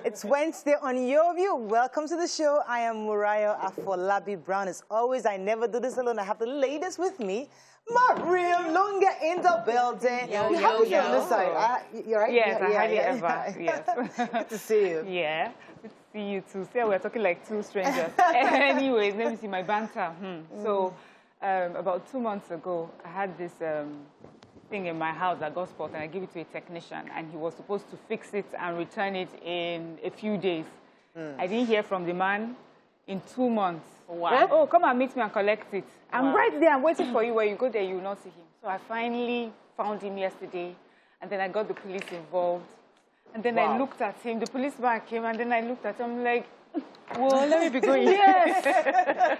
It's Wednesday on Your View. Welcome to the show. I am Murayo Afolabi Brown. As always, I never do this alone. I have the ladies with me. Mariam Lunga in the building. Yo, you yo, yo. On this side. You're right? Yes, I hardly ever. Yes. Good to see you. Yeah. Good to see you too. See, we're talking like two strangers. Anyways, let me see my banter. So, about 2 months ago, I had this thing in my house that got spoiled, and I gave it to a technician, and he was supposed to fix it and return it in a few days. I didn't hear from the man in 2 months. Wow. Oh, come and meet me and collect it. I'm right there. I'm waiting for you. When you go there, you will not see him. So I finally found him yesterday, and then I got the police involved. And then I looked at him. The policeman came, and then I looked at him like, well, let me be going. Yes.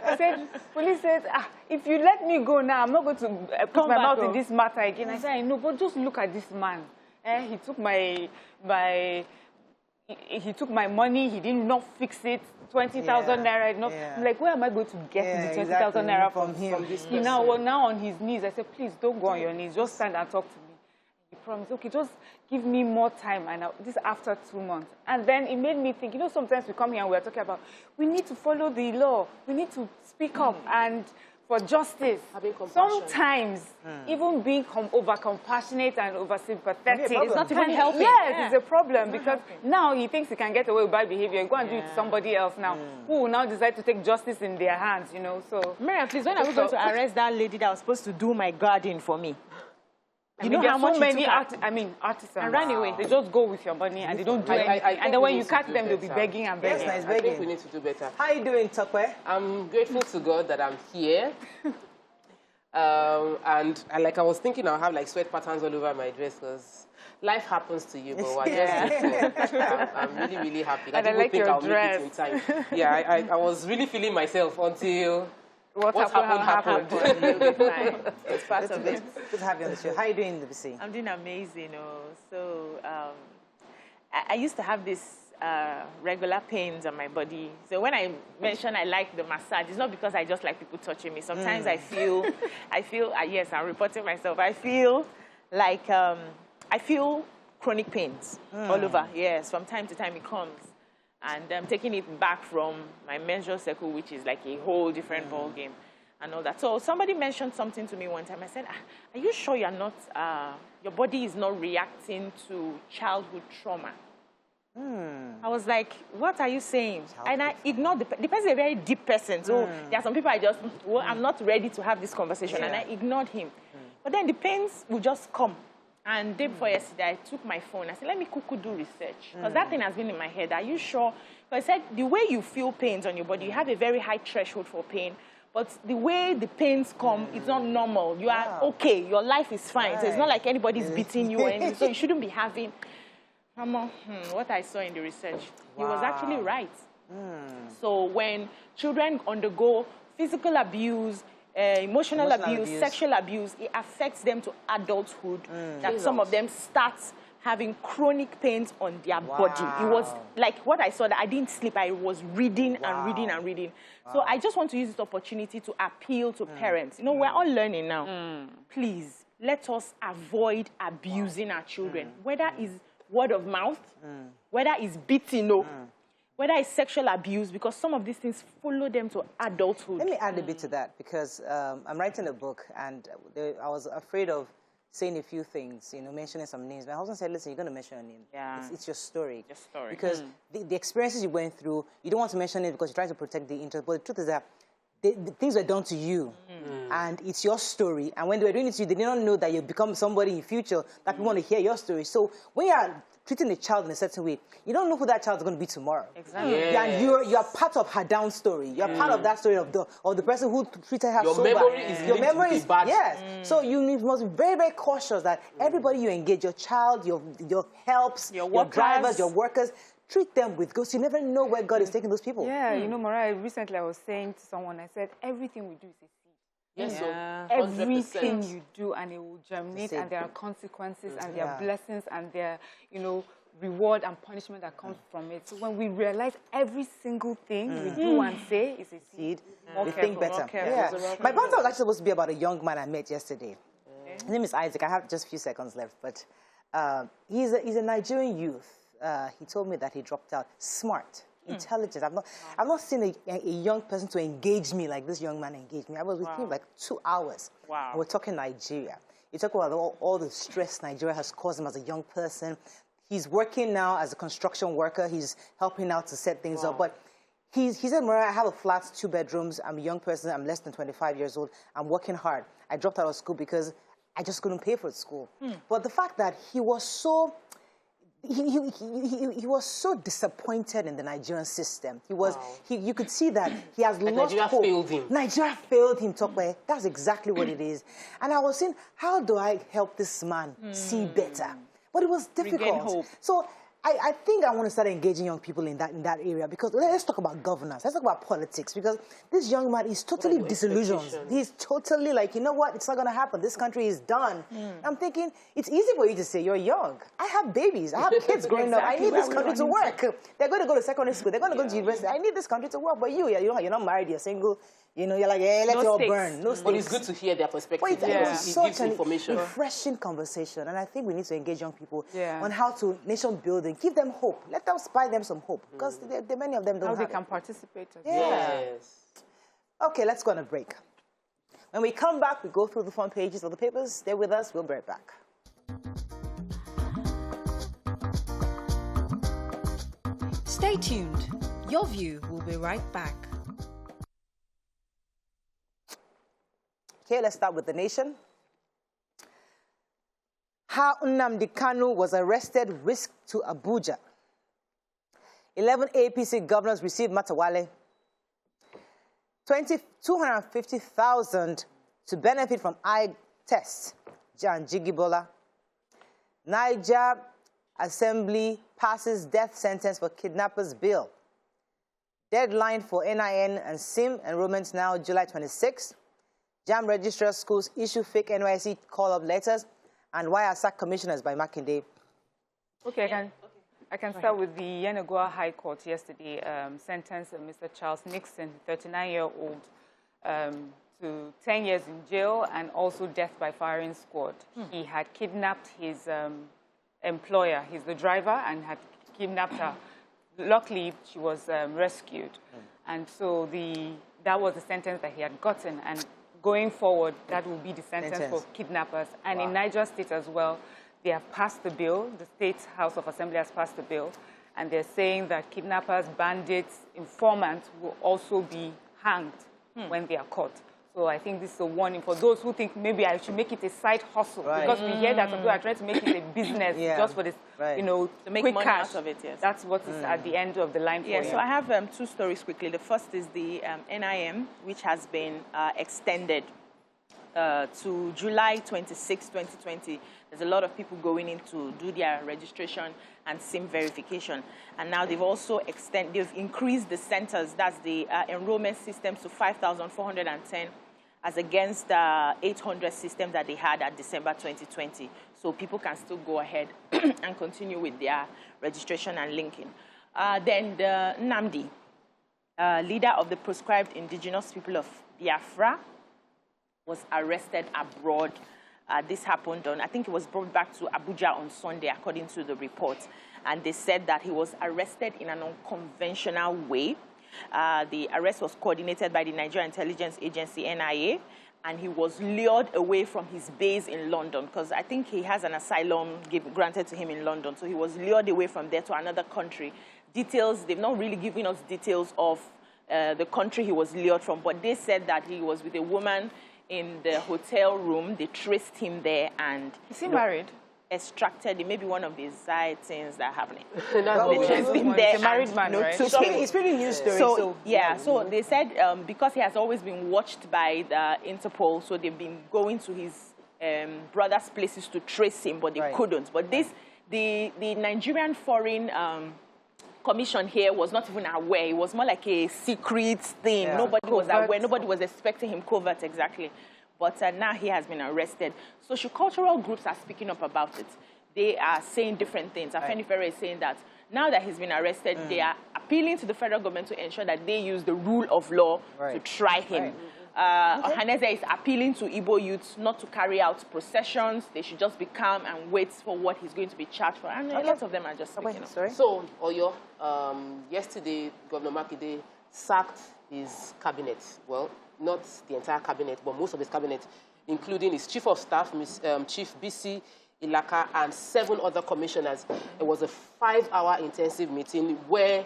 I said, police said, if you let me go now, I'm not going to put my mouth in this matter again. I said, I know, but just look at this man. He took he took my money. He did not fix it. 20,000 naira. I'm like, where am I going to get the 20,000 naira from him? He now on his knees. I said, please don't go on your knees. Just stand and talk to me. He promised, okay, just give me more time. And this after 2 months. And then it made me think, you know, sometimes we come here and we're talking about, we need to follow the law. We need to speak up and for justice. Sometimes even being over-compassionate and over-sympathetic, it's not even helping. Yes, it's a problem because now he thinks he can get away with bad behavior. Go and do it to somebody else now, who will now decide to take justice in their hands, you know. So, Mariam, please, when are we going to arrest that lady that was supposed to do my garden for me? You know how much so many artisans ran away. They just go with your money and they don't do anything. And then when you catch them, they'll be begging and begging. Yes, nice I think we need to do better. How are you doing, Tokwe? I'm grateful to God that I'm here. And like I was thinking I'll have like sweat patterns all over my dress because life happens to you, but I'm really, really happy. I didn't think I'll make it in time. Yeah, I was really feeling myself until what happened. It's part of it. Good to have you on the show. How are you doing, Lucy? I'm doing amazing. I used to have this regular pains on my body. So when I mention I like the massage, it's not because I just like people touching me. Sometimes I feel, yes, I'm reporting myself. I feel like, I feel chronic pains all over. Yes, from time to time it comes. And I'm taking it back from my menstrual cycle, which is like a whole different ball game and all that. So somebody mentioned something to me one time. I said, are you sure you're not, your body is not reacting to childhood trauma? I was like, what are you saying? And I ignored the person is a very deep person. So there are some people I'm not ready to have this conversation. And I ignored him. But then the pains will just come. And day before yesterday, I took my phone. I said, let me do research. Because that thing has been in my head. Are you sure? Because I said, the way you feel pains on your body, you have a very high threshold for pain. But the way the pains come, it's not normal. You are okay. Your life is fine. So it's not like anybody's beating you or anything. So you shouldn't be having... what I saw in the research, he was actually right. So when children undergo physical abuse, emotional abuse, sexual abuse, it affects them to adulthood. That some of them start having chronic pains on their body. It was like what I saw that I didn't sleep. I was reading and reading and reading. So I just want to use this opportunity to appeal to parents. You know, we're all learning now. Please, let us avoid abusing our children, whether it's word of mouth, whether it's beating, whether it's sexual abuse, because some of these things follow them to adulthood. Let me add a bit to that, because I'm writing a book, and I was afraid of saying a few things, you know, mentioning some names. My husband said, listen, you're going to mention a name. It's your story. Your story. Because the experiences you went through, you don't want to mention it because you're trying to protect the interest. But the truth is that the things were done to you, and it's your story. And when they were doing it to you, they did not know that you'll become somebody in the future that people want to hear your story. So when you are treating a child in a certain way, you don't know who that child is going to be tomorrow. Exactly. And you're part of her down story. You're part of that story of the person who treated her so bad. Your memory is bad. Yes. So you must be very, very cautious that everybody you engage, your child, your helps, your drivers, your workers, treat them with grace. You never know where God is taking those people. Yeah, you know, Mariah, recently I was saying to someone, I said, everything we do is a seed. Yes, yeah. so everything you do, and it will germinate, and there are consequences, and there are blessings, and there are, you know, reward and punishment that comes from it. So when we realize every single thing we do and say is a seed, we think better. My banter was actually supposed to be about a young man I met yesterday. His name is Isaac. I have just a few seconds left, but he's a Nigerian youth. He told me that he dropped out. Smart, intelligent. I've not seen a young person to engage me like this young man engaged me. I was with him like 2 hours. Wow. And we're talking Nigeria. He talked about all the stress Nigeria has caused him as a young person. He's working now as a construction worker. He's helping out to set things up. But he said, Mariah, I have a flat, 2 bedrooms. I'm a young person. I'm less than 25 years old. I'm working hard. I dropped out of school because I just couldn't pay for school. But the fact that he was so... He was so disappointed in the Nigerian system. He was, you could see that he has lost Nigeria hope. failed him. Nigeria failed him, Tokwe. That's exactly what it is. And I was saying, how do I help this man see better? But it was difficult. Regain hope. So I think I want to start engaging young people in that area, because let's talk about governance. Let's talk about politics, because this young man is totally disillusioned. He's totally like, you know what? It's not going to happen. This country is done. I'm thinking, it's easy for you to say you're young. I have babies. I have kids growing up. I need this country to work. They're going to go to secondary school. They're going to go to university. I need this country to work. But you're not married. You're single. You know, you're like, hey, let it all burn. No But it's good to hear their perspective. It was such an information. refreshing conversation. And I think we need to engage young people on how to nation building. Give them hope. Let them buy them some hope. Because many of them don't have how they can participate. Yes. Okay, let's go on a break. When we come back, we go through the front pages of the papers. Stay with us. We'll be right back. Stay tuned. Your View will be right back. Okay, let's start with The Nation. How Nnamdi Kanu was arrested, risk to Abuja. 11 APC governors received Matawale. 250,000 to benefit from eye tests. Jan Jigibola. Niger Assembly passes death sentence for kidnappers bill. Deadline for NIN and SIM enrollments now July 26. JAM registrar schools issue fake NYC call-up letters, and why are sacked commissioners by Makinde. Okay, I can start with the Yenagoa High Court yesterday sentenced Mr. Charles Nixon, 39-year-old, to 10 years in jail and also death by firing squad. He had kidnapped his employer, he's the driver, and had kidnapped her. Luckily, she was rescued. And so that was the sentence that he had gotten. And going forward, that will be the sentence for kidnappers. And in Niger State as well, they have passed the bill. The State House of Assembly has passed the bill. And they're saying that kidnappers, bandits, informants will also be hanged when they are caught. So I think this is a warning for those who think maybe I should make it a side hustle. Because we hear that some people are trying to make it a business just for this, you know, to make quick money cash. out of it, yes. That's what is at the end of the line for you. So I have 2 stories quickly. The first is the NIM, which has been extended to July 26, 2020. There's a lot of people going in to do their registration and SIM verification. And now they've also they've increased the centers, that's the enrollment systems, to 5,410 as against the 800 systems that they had at December 2020. So people can still go ahead and continue with their registration and linking. Then the Nnamdi, leader of the proscribed indigenous people of Biafra, was arrested abroad. This happened on, I think it was brought back to Abuja on Sunday, according to the report. And they said that he was arrested in an unconventional way. The arrest was coordinated by the Nigerian Intelligence Agency, NIA, and he was lured away from his base in London, because I think he has an asylum granted to him in London. So he was lured away from there to another country. Details, they've not really given us details of the country he was lured from, but they said that he was with a woman in the hotel room. They traced him there and... Is he married? Extracted. It may be one of these side things that are happening. He's a married man, right? It's pretty news story. So they said because he has always been watched by the Interpol, so they've been going to his brother's places to trace him, but they couldn't. But the Nigerian Foreign commission here was not even aware. It was more like a secret thing. Yeah. Nobody was aware. Nobody was expecting him covert, exactly. But now he has been arrested. Sociocultural groups are speaking up about it. They are saying different things. Afenifere is saying that now that he's been arrested, they are appealing to the federal government to ensure that they use the rule of law to try him. Haneze is appealing to Igbo youths not to carry out processions. They should just be calm and wait for what he's going to be charged for. And a lot of them are just speaking up. So, Oyo, yesterday, Governor Makinde sacked his cabinet. Well, not the entire cabinet, but most of his cabinet, including his chief of staff, Chief BC Ilaka, and 7 other commissioners. It was a 5-hour intensive meeting where,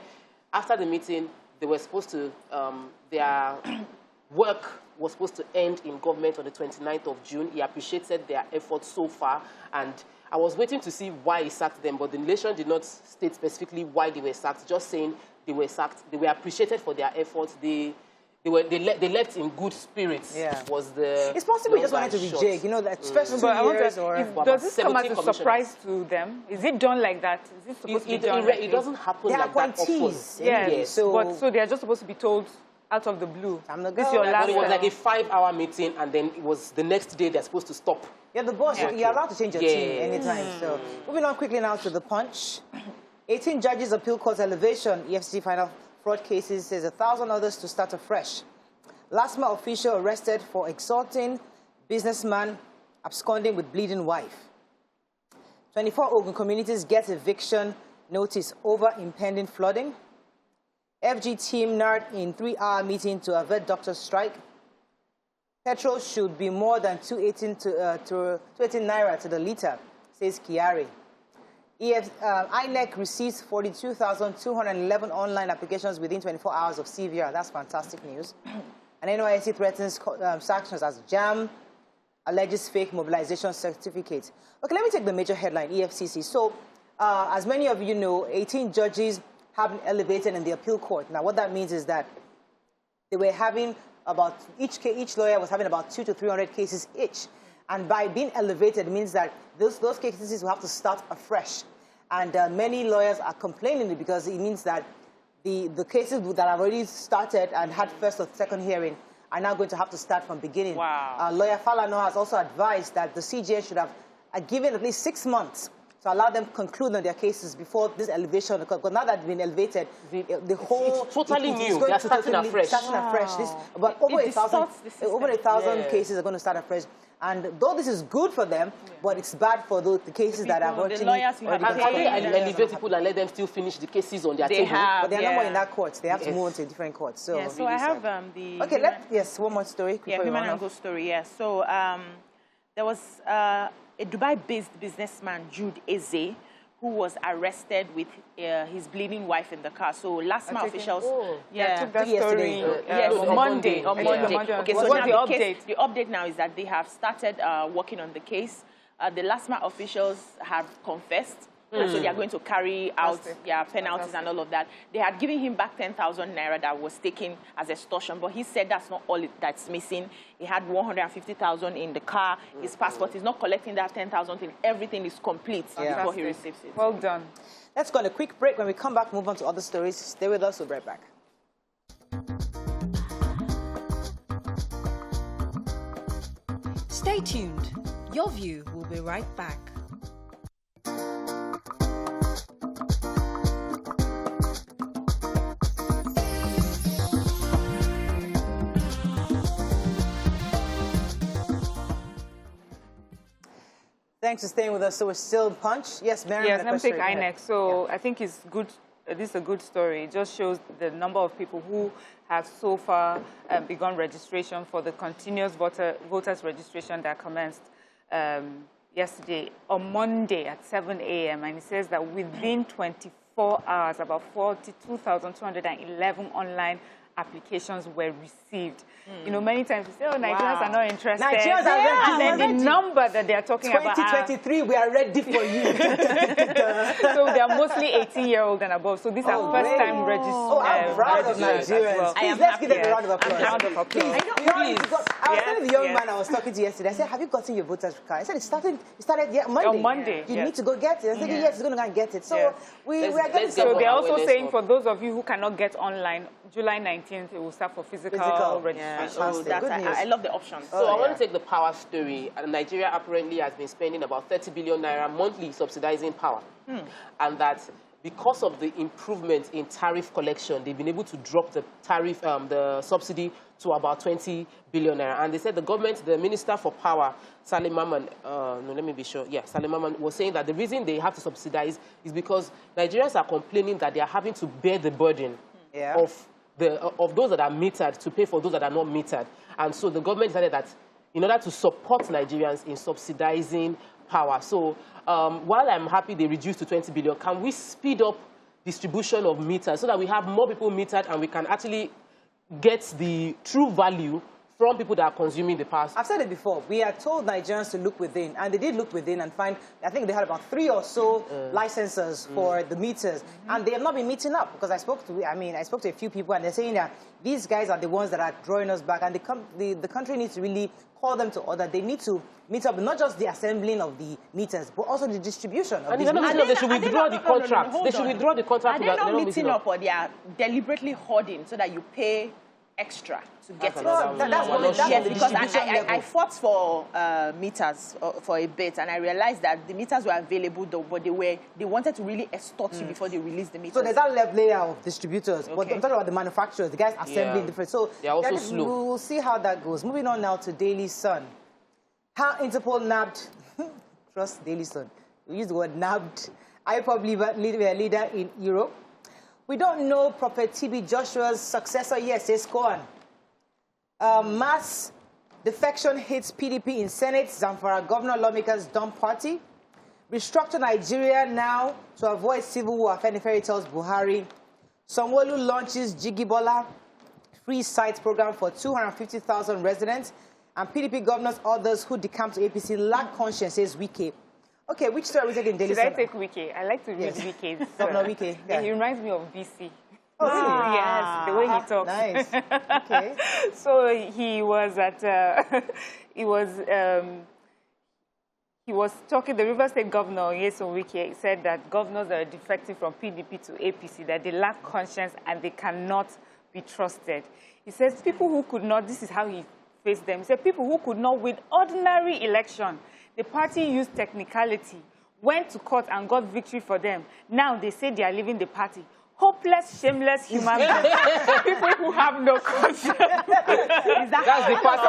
after the meeting, they were supposed to, their work was supposed to end in government on the 29th of June. He appreciated their efforts so far, and I was waiting to see why he sacked them, but the nation did not state specifically why they were sacked, just saying they were sacked. They were appreciated for their efforts. They left in good spirits. Was the it's possible he just wanted to be Jake, you know, that first 2 years does this come as a surprise to them? Is it done like that? Is it supposed to be done like it doesn't happen like that often. Yes. So they are just supposed to be told out of the blue. This is your last. It was like a 5-hour meeting, and then it was the next day they're supposed to stop. Yeah, the boss, you're allowed to change your team anytime. So moving on quickly now to the Punch. 18 judges appeal court elevation. EFCC final fraud cases says 1,000 others to start afresh. LASMA official arrested for extorting businessman absconding with bleeding wife. 24 Ogun communities get eviction notice over impending flooding. FG team narrowed in 3-hour meeting to avert doctor strike. Petrol should be more than 218 naira to the litre, says Kiari. INEC receives 42,211 online applications within 24 hours of CVR. That's fantastic news. And NYSC threatens sanctions as JAM alleges fake mobilization certificate. Okay, let me take the major headline, EFCC. So, as many of you know, 18 judges have been elevated in the appeal court. Now, what that means is that they were having about, each lawyer was having about 200 to 300 cases each. And by being elevated, it means that those cases will have to start afresh. And many lawyers are complaining because it means that the cases that have already started and had first or second hearing are now going to have to start from beginning. Wow. Lawyer Falano has also advised that the CJA should have given at least 6 months to allow them to conclude on their cases before this elevation, because now that they've been elevated, the whole... It's totally new. They're starting afresh. But over 1,000 cases are going to start afresh. And though this is good for them, but it's bad for the cases that have already... The lawyers who have elevate people and let them still finish the cases on their table. But they're not more in that court. They have to move on to a different court. So, yeah, so I have the... Okay, one more story. Human and Go story, yes. So there was a Dubai-based businessman, Jude Eze, who was arrested with his bleeding wife in the car. So LASMA officials... took that story on Monday. Okay, so now the update now is that they have started working on the case. The LASMA officials have confessed. So they are going to carry out penalties and all of that. They had given him back 10,000 naira that was taken as extortion, but he said that's not all that's missing. He had 150,000 in the car. His passport is not collecting that 10,000 till everything is complete before he receives it. Well done. Let's go on a quick break. When we come back, move on to other stories. Stay with us. We'll be right back. Stay tuned. Your View will be right back. Thanks for staying with us. So we're still in Punch. Yes, Mary. Yes, let me take INEC. So I think it's good. This is a good story. It just shows the number of people who have so far begun registration for the continuous voters registration that commenced yesterday on Monday at 7 a.m. And it says that within 24 hours, about 42,211 online applications were received. You know, many times we say, oh, Nigerians are not interested. Nigerians are ready. And then the number that they are talking about 2023, we are ready for you. So they are mostly 18-year-old and above. So these are first-time registered. Oh, I'm proud of Nigerians. Well. Please, let's give them a round of applause. A round of applause. I was telling the young man I was talking to yesterday, I said, have you gotten your voter's card? I said, it started Monday. On Monday. You need to go get it. I said, yes, he's going to go and get it. So we are getting So they're also saying for those of you who cannot get online, July 19th, it will start for physical registration. I love the option. So I want to take the power story. Nigeria apparently has been spending about 30 billion naira monthly subsidizing power. And that because of the improvement in tariff collection, they've been able to drop the tariff, the subsidy to about 20 billion naira. And they said the government, the Minister for Power, Salim Maman, Salim Maman was saying that the reason they have to subsidize is because Nigerians are complaining that they are having to bear the burden of those that are metered to pay for those that are not metered. And so the government decided that in order to support Nigerians in subsidizing power. So while I'm happy they reduced to 20 billion, can we speed up distribution of meters so that we have more people metered and we can actually get the true value from people that are consuming the power? I've said it before. We are told Nigerians to look within, and they did look within and find, I think they had about 3 or so licenses for the meters, and they have not been meeting up because I spoke to a few people, and they're saying that these guys are the ones that are drawing us back, and the country needs to really call them to order. They need to meet up, not just the assembling of the meters, but also the distribution of these meters. They should withdraw the contract. They should withdraw the contract. Are they not meeting up, or they are deliberately hoarding so that you pay extra to get it? Yes, because I fought for meters for a bit, and I realized that the meters were available though, but they wanted to really extort you before they released the meters. So there's that left layer of distributors, but I'm talking about the manufacturers, the guys assembling different. So they're also slow. We'll see how that goes. Moving on now to Daily Sun. How Interpol nabbed, trust Daily Sun, we use the word nabbed, IPOB leader in Europe. We don't know Prophet TB Joshua's successor yet, says Cohen. Mass defection hits PDP in Senate. Zamfara governor lawmakers dump party. Restructure Nigeria now to avoid civil war. Afenifere tells Buhari. Sanwo-Olu launches Jigibola free site program for 250,000 residents. And PDP governors, others who decamp to APC lack conscience, says Wike. Okay, which story are we taking Daily Sun? Should I take Wike? I like to read Wike's. Governor Wike. Yeah. He reminds me of BC. Oh, really? Yes, the way he talks. Nice. Okay. So he was at, he was talking, the River State Governor, Nyesom Wike, said that governors are defecting from PDP to APC, that they lack conscience and they cannot be trusted. He says people who could not, this is how he faced them, he said people who could not win ordinary election, the party used technicality, went to court and got victory for them. Now they say they are leaving the party. Hopeless, shameless human beings. People who have no conscience. That's the part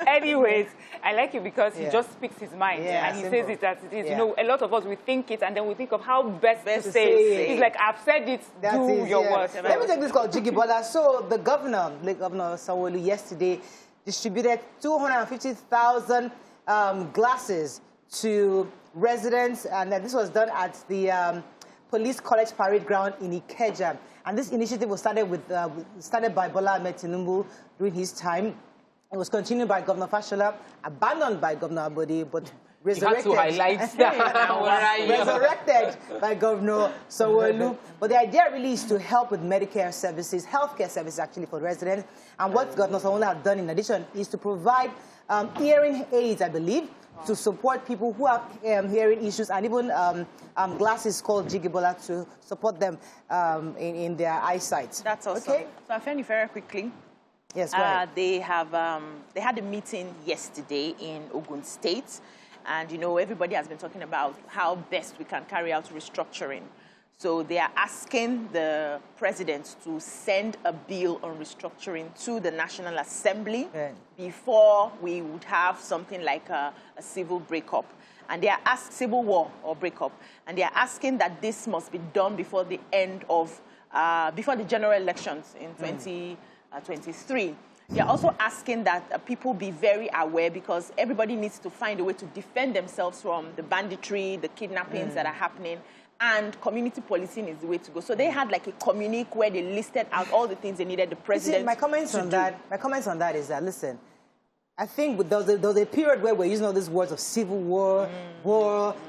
Anyways, I like it because he just speaks his mind and he says it as it is. You know, a lot of us, we think it and then we think of how best to say it. He's like, I've said it, do your worst. Let me take this called Jigibola. So the governor, Late Governor Sanwo-Olu, yesterday distributed 250,000 glasses to residents, and this was done at the Police College Parade Ground in Ikeja. And this initiative was started by Bola Ahmed Tinubu during his time. It was continued by Governor Fashola, abandoned by Governor Abode, but resurrected. You had to highlight that. Resurrected by Governor Sanwo-Olu. But the idea really is to help with Medicare services, healthcare services actually for residents. And what Governor Sanwo-Olu has done in addition is to provide hearing aids, I believe, to support people who have hearing issues, and even glasses called Jigibola to support them in their eyesight. That's awesome. Okay. So Afenifere quickly. Yes, right. They had a meeting yesterday in Ogun State, and you know everybody has been talking about how best we can carry out restructuring. So they are asking the president to send a bill on restructuring to the National Assembly before we would have something like a civil breakup. And they are asked civil war or breakup. And they are asking that this must be done before the end of, before the general elections in 2023. They're also asking that people be very aware, because everybody needs to find a way to defend themselves from the banditry, the kidnappings that are happening, and community policing is the way to go. So they had like a communique where they listed out all the things they needed the president my comments on that is that, listen, I think there was a period where we're using all these words of civil war,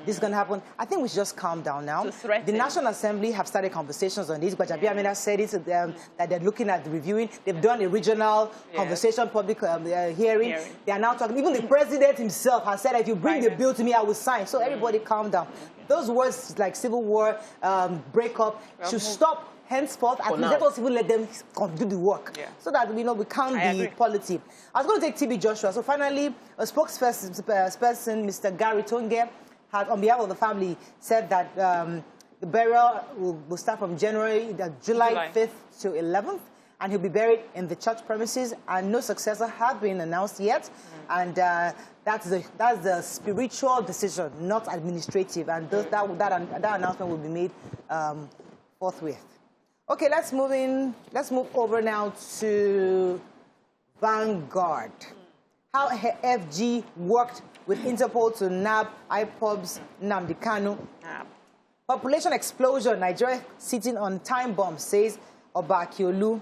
this is going to happen. I think we should just calm down now. The National Assembly have started conversations on this. Gbajabiamila Amina said it to them, that they're looking at reviewing. They've done a regional conversation, public hearing. They are now talking. Even the president himself has said, if you bring the bill to me, I will sign. So everybody calm down. Those words like civil war, breakup, should stop. Henceforth, at least let us even let them do the work, so that we can't be polity. I was going to take TB Joshua. So finally, a spokesperson, Mr. Gary Tonge, had, on behalf of the family, said that the burial will start from July 5th to 11th, and he'll be buried in the church premises, and no successor has been announced yet. And that's the spiritual decision, not administrative, and that announcement will be made forthwith. Okay, let's move over now to Vanguard. How FG worked with Interpol to nab IPOB's Nnamdi Kanu. Population explosion, Nigeria sitting on time bomb, says Obakiolu.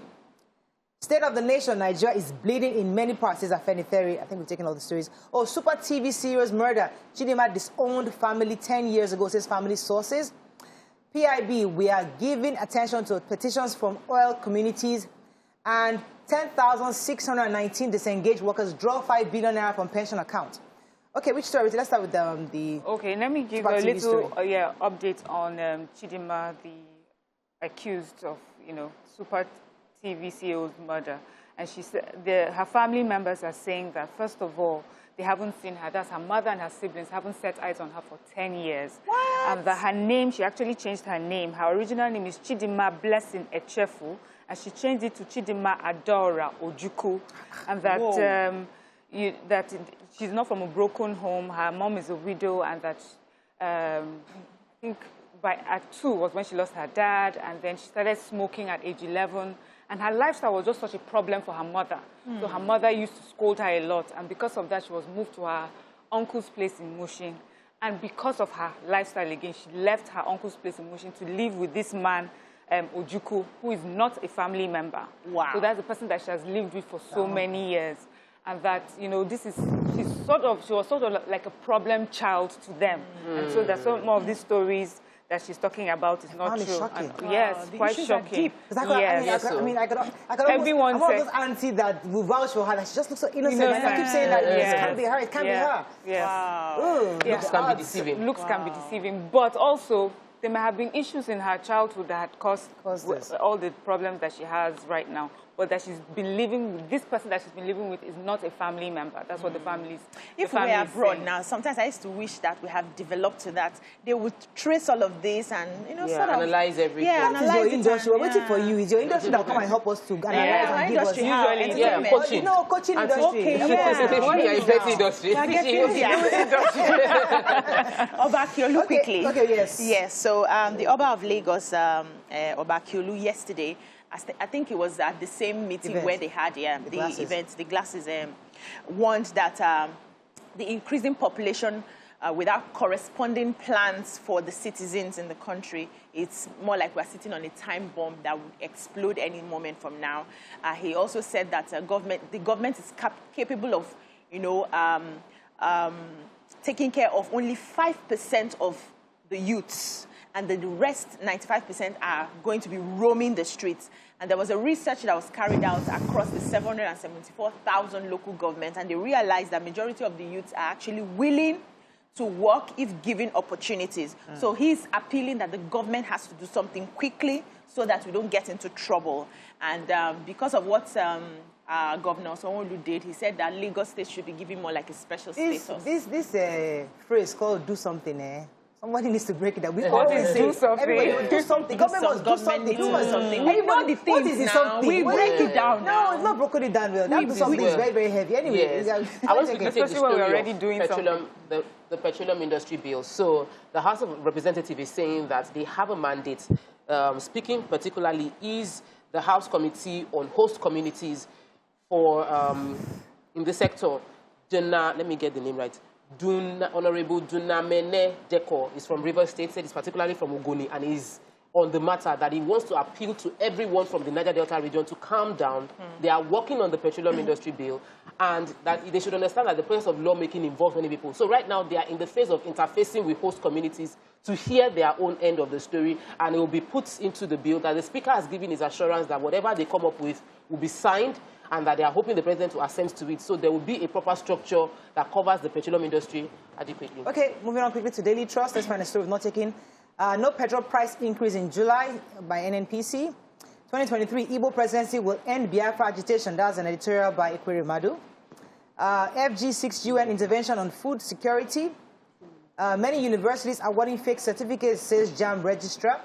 State of the nation, Nigeria is bleeding in many parts, says Afeni Ferry. I think we've taken all the stories. Oh, Super TV serious murder. Chidinma disowned family 10 years ago, says family sources. PIB, we are giving attention to petitions from oil communities, and 10,619 disengaged workers draw 5 billion naira from pension account. Okay, which story? Let's start with the... Okay, let me give a little update on Chidinma, the accused of, Super TV CEO's murder. And she said her family members are saying that, first of all, they haven't seen her. That's her mother and her siblings haven't set eyes on her for 10 years. What? And that her name, she actually changed her name. Her original name is Chidinma Blessing Echefu, and she changed it to Chidinma Adora Ojuku. And that she's not from a broken home. Her mom is a widow, and that I think at 2 was when she lost her dad, and then she started smoking at age 11. And her lifestyle was just such a problem for her mother. So her mother used to scold her a lot. And because of that, she was moved to her uncle's place in Mushin. And because of her lifestyle again, she left her uncle's place in Mushin to live with this man, Ojuku, who is not a family member. Wow. So that's the person that she has lived with for so many years. And that, she was sort of like a problem child to them. And so there's some more of these stories that she's talking about is not true. Shocking. Yes, quite shocking. Everyone says, those auntie that will vouch for her, like, she just looks so innocent. I keep saying that it can't be her, it can't be her. Yes. Wow. Looks can be deceiving. Looks can be deceiving, but also there may have been issues in her childhood that had caused all the problems that she has right now. But that she's been living with, this person that she's been living with is not a family member. That's what the families If we were abroad now, sometimes I used to wish that we have developed to that. They would trace all of this and, sort of... analyze everything. Yeah, analyze your industry. We're waiting for you. It's your industry that will come and help us to analyze and give us... Usually, coaching. Coaching industry. When you're in the industry. Obakiolu, quickly. Okay, yes. Yes, so the Oba of Lagos, Obakiolu, yesterday, I think it was at the same meeting where they had the glasses, warned that the increasing population without corresponding plans for the citizens in the country, it's more like we're sitting on a time bomb that would explode any moment from now. He also said that the government is capable of, taking care of only 5% of the youths, and the rest, 95%, are going to be roaming the streets. And there was a research that was carried out across the 774,000 local governments, and they realized that majority of the youths are actually willing to work if given opportunities. So he's appealing that the government has to do something quickly so that we don't get into trouble. And because of what Governor Sanwo-Olu did, he said that Lagos State should be given more like a special status. This phrase called "do something," somebody needs to break it down. We always say do something. Everybody do something. Government must do something. Everybody what is something? We break it down now. No, it's not broken it down well. That do something is very, very heavy. Anyway, I want to take the story we're already doing the petroleum industry bill. So the House of Representatives is saying that they have a mandate. Speaking particularly is the House Committee on Host Communities for in the sector, let me get the name right. Honorable Nnamdi Kanu is from Rivers State, said he's particularly from Ogoni, and is on the matter that he wants to appeal to everyone from the Niger Delta region to calm down. They are working on the petroleum industry bill, and that they should understand that the process of lawmaking involves many people. So right now, they are in the phase of interfacing with host communities to hear their own end of the story, and it will be put into the bill that the Speaker has given his assurance that whatever they come up with will be signed, and that they are hoping the President will assent to it. So there will be a proper structure that covers the petroleum industry adequately. Okay, moving on quickly to Daily Trust. Let's find a story of not taking. No petrol price increase in July by NNPC. 2023 Igbo presidency will end Biafra agitation. That's an editorial by Ekwere Madu. FG6 UN intervention on food security. Many universities are wanting fake certificates, says JAM registrar.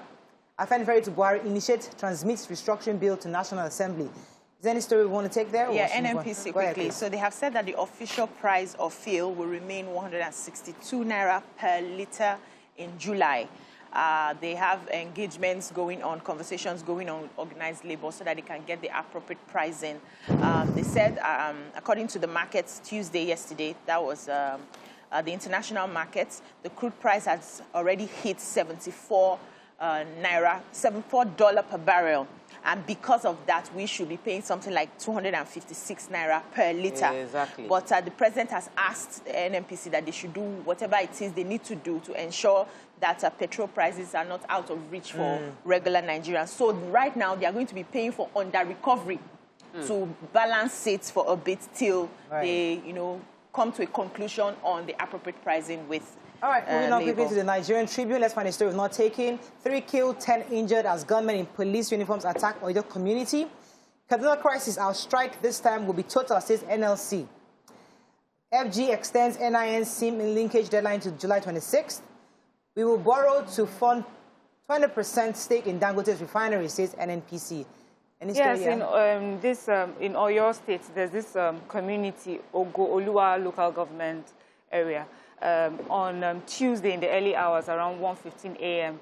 Afenifere to Buhari initiate transmits restructuring bill to National Assembly. Is there any story we want to take there? Yeah, NNPC quickly. So they have said that the official price of fuel will remain 162 naira per litre in July. They have engagements going on, conversations going on with organized labor so that they can get the appropriate pricing. They said, according to the markets Tuesday, yesterday, that was the international markets, the crude price has already hit 74 naira, $74 per barrel. And because of that, we should be paying something like 256 naira per litre. Yeah, exactly. But the president has asked the NNPC that they should do whatever it is they need to do to ensure that petrol prices are not out of reach for regular Nigerians. So right now, they are going to be paying for under-recovery to balance it for a bit till they, come to a conclusion on the appropriate pricing with all right, moving on quickly to the Nigerian Tribune. Let's find a story of not taking. 3 killed, 10 injured as gunmen in police uniforms attack Oyo community. Kaduna crisis, our strike this time will be total, says NLC. FG extends NIN SIM linkage deadline to July 26th. We will borrow to fund 20% stake in Dangote's refinery, says NNPC. Any story in Oyo State, there's this community, Oluwa local government area. On Tuesday in the early hours, around 1:15 a.m.,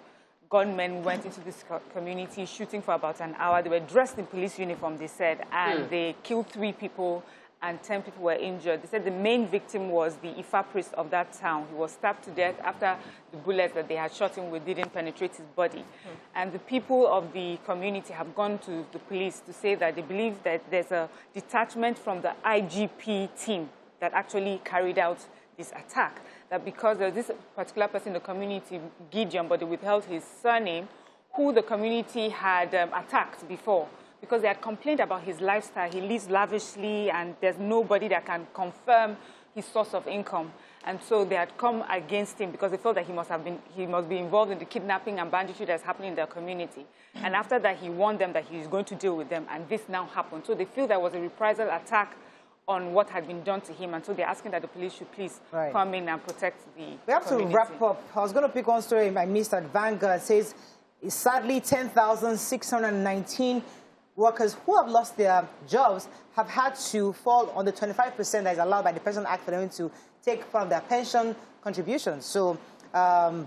gunmen went into this community shooting for about an hour. They were dressed in police uniform, they said, and they killed 3 people and 10 people were injured. They said the main victim was the Ifa priest of that town. He was stabbed to death after the bullets that they had shot him with didn't penetrate his body. And the people of the community have gone to the police to say that they believe that there's a detachment from the IGP team that actually carried out this attack, that because there's this particular person in the community, Gideon, but they withheld his surname, who the community had attacked before, because they had complained about his lifestyle. He lives lavishly, and there's nobody that can confirm his source of income. And so they had come against him because they felt that he must be involved in the kidnapping and banditry that's happening in their community. And after that, he warned them that he was going to deal with them, and this now happened. So they feel there was a reprisal attack on what had been done to him, and so they're asking that the police should please come in and protect the We have community. to wrap up. I was going to pick one story I missed at Vanguard. It says, sadly, 10,619 workers who have lost their jobs have had to fall on the 25% that is allowed by the Pension Act for them to take from their pension contributions. So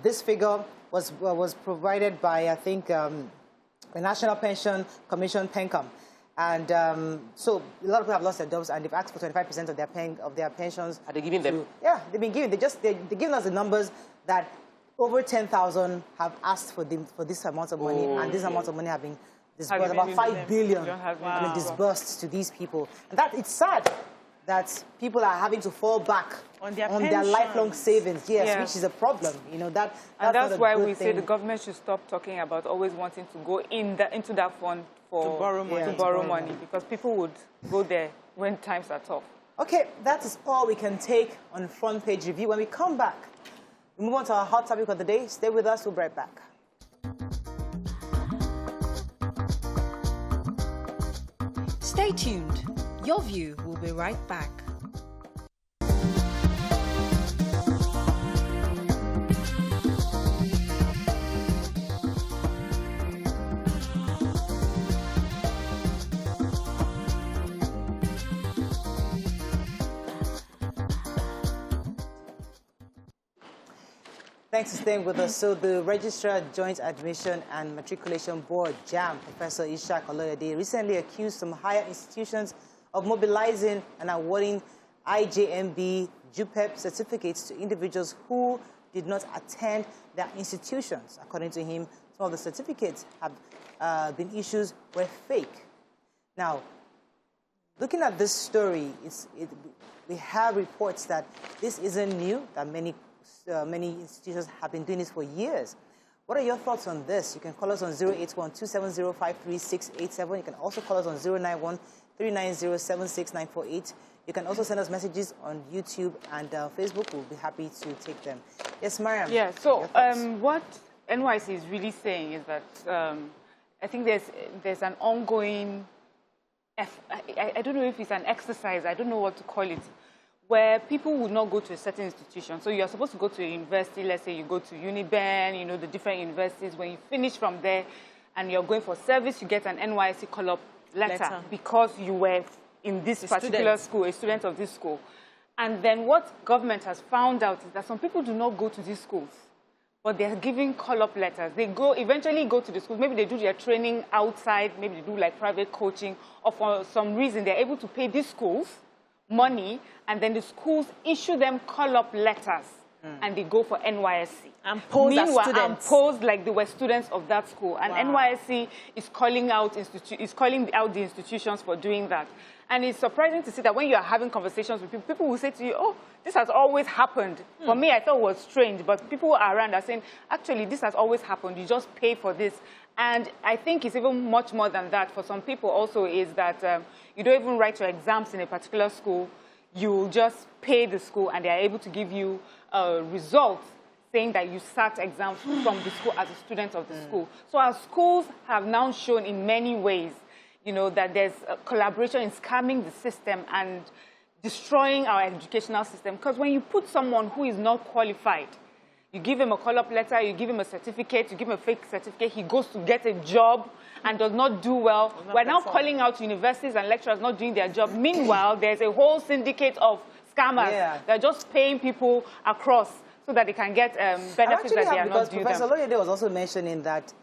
this figure was provided by, I think, the National Pension Commission, PENCOM. And so a lot of people have lost their jobs, and they've asked for 25% of their pensions. Are they giving them? Yeah, they've been giving. They're giving us the numbers that over 10,000 have asked for this amount of money, and this amount of money have been disbursed. About 5 billion have been disbursed to these people, and it's sad that people are having to fall back on their lifelong savings. Yes, which is a problem. That's why we say the government should stop talking about always wanting to go into that fund to borrow money, because people would go there when times are tough. Okay, that is all we can take on Front Page Review. When we come back, we move on to our hot topic of the day. Stay with us. We'll be right back. Stay tuned. Your View will be right back. Thanks for staying with us. So the Registrar Joint Admission and Matriculation Board, JAM, Professor Ishaq Oloyede, recently accused some higher institutions of mobilizing and awarding IJMB JUPEP certificates to individuals who did not attend their institutions. According to him, some of the certificates have been issued were fake. Now, looking at this story, we have reports that this isn't new, that many institutions have been doing this for years. What are your thoughts on this? You can call us on 081-270-53687. You can also call us on 091-390-76948. You can also send us messages on YouTube and Facebook. We'll be happy to take them. Yes, Mariam. Yeah, so what NYC is really saying is that I think there's an ongoing, I don't know if it's an exercise, I don't know what to call it, where people would not go to a certain institution. So you're supposed to go to a university, let's say you go to Uniben, you know, the different universities. When you finish from there and you're going for service, you get an NYC call-up letter because you were in this particular school, a student of this school. And then what government has found out is that some people do not go to these schools, but they're giving call-up letters. They eventually go to the schools. Maybe they do their training outside. Maybe they do like private coaching, or for some reason they're able to pay these schools money, and then the schools issue them call-up letters, and they go for NYSC. And pose as students. And pose like they were students of that school. And NYSC is calling out the institutions for doing that. And it's surprising to see that when you are having conversations with people, people will say to you, oh, this has always happened. For me, I thought it was strange, but people around are saying, actually, this has always happened. You just pay for this. And I think it's even much more than that. For some people also is that you don't even write your exams in a particular school. You just pay the school, and they are able to give you results saying that you sat exams from the school as a student of the school. So our schools have now shown in many ways, you know, that there's a collaboration in scamming the system and destroying our educational system. Because when you put someone who is not qualified, you give him a call-up letter, you give him a certificate, you give him a fake certificate, he goes to get a job and does not do well. We're now calling out universities and lecturers not doing their job. Meanwhile, there's a whole syndicate of scammers that are just paying people across so that they can get benefits that they are not due them. Professor Loyede was also mentioning that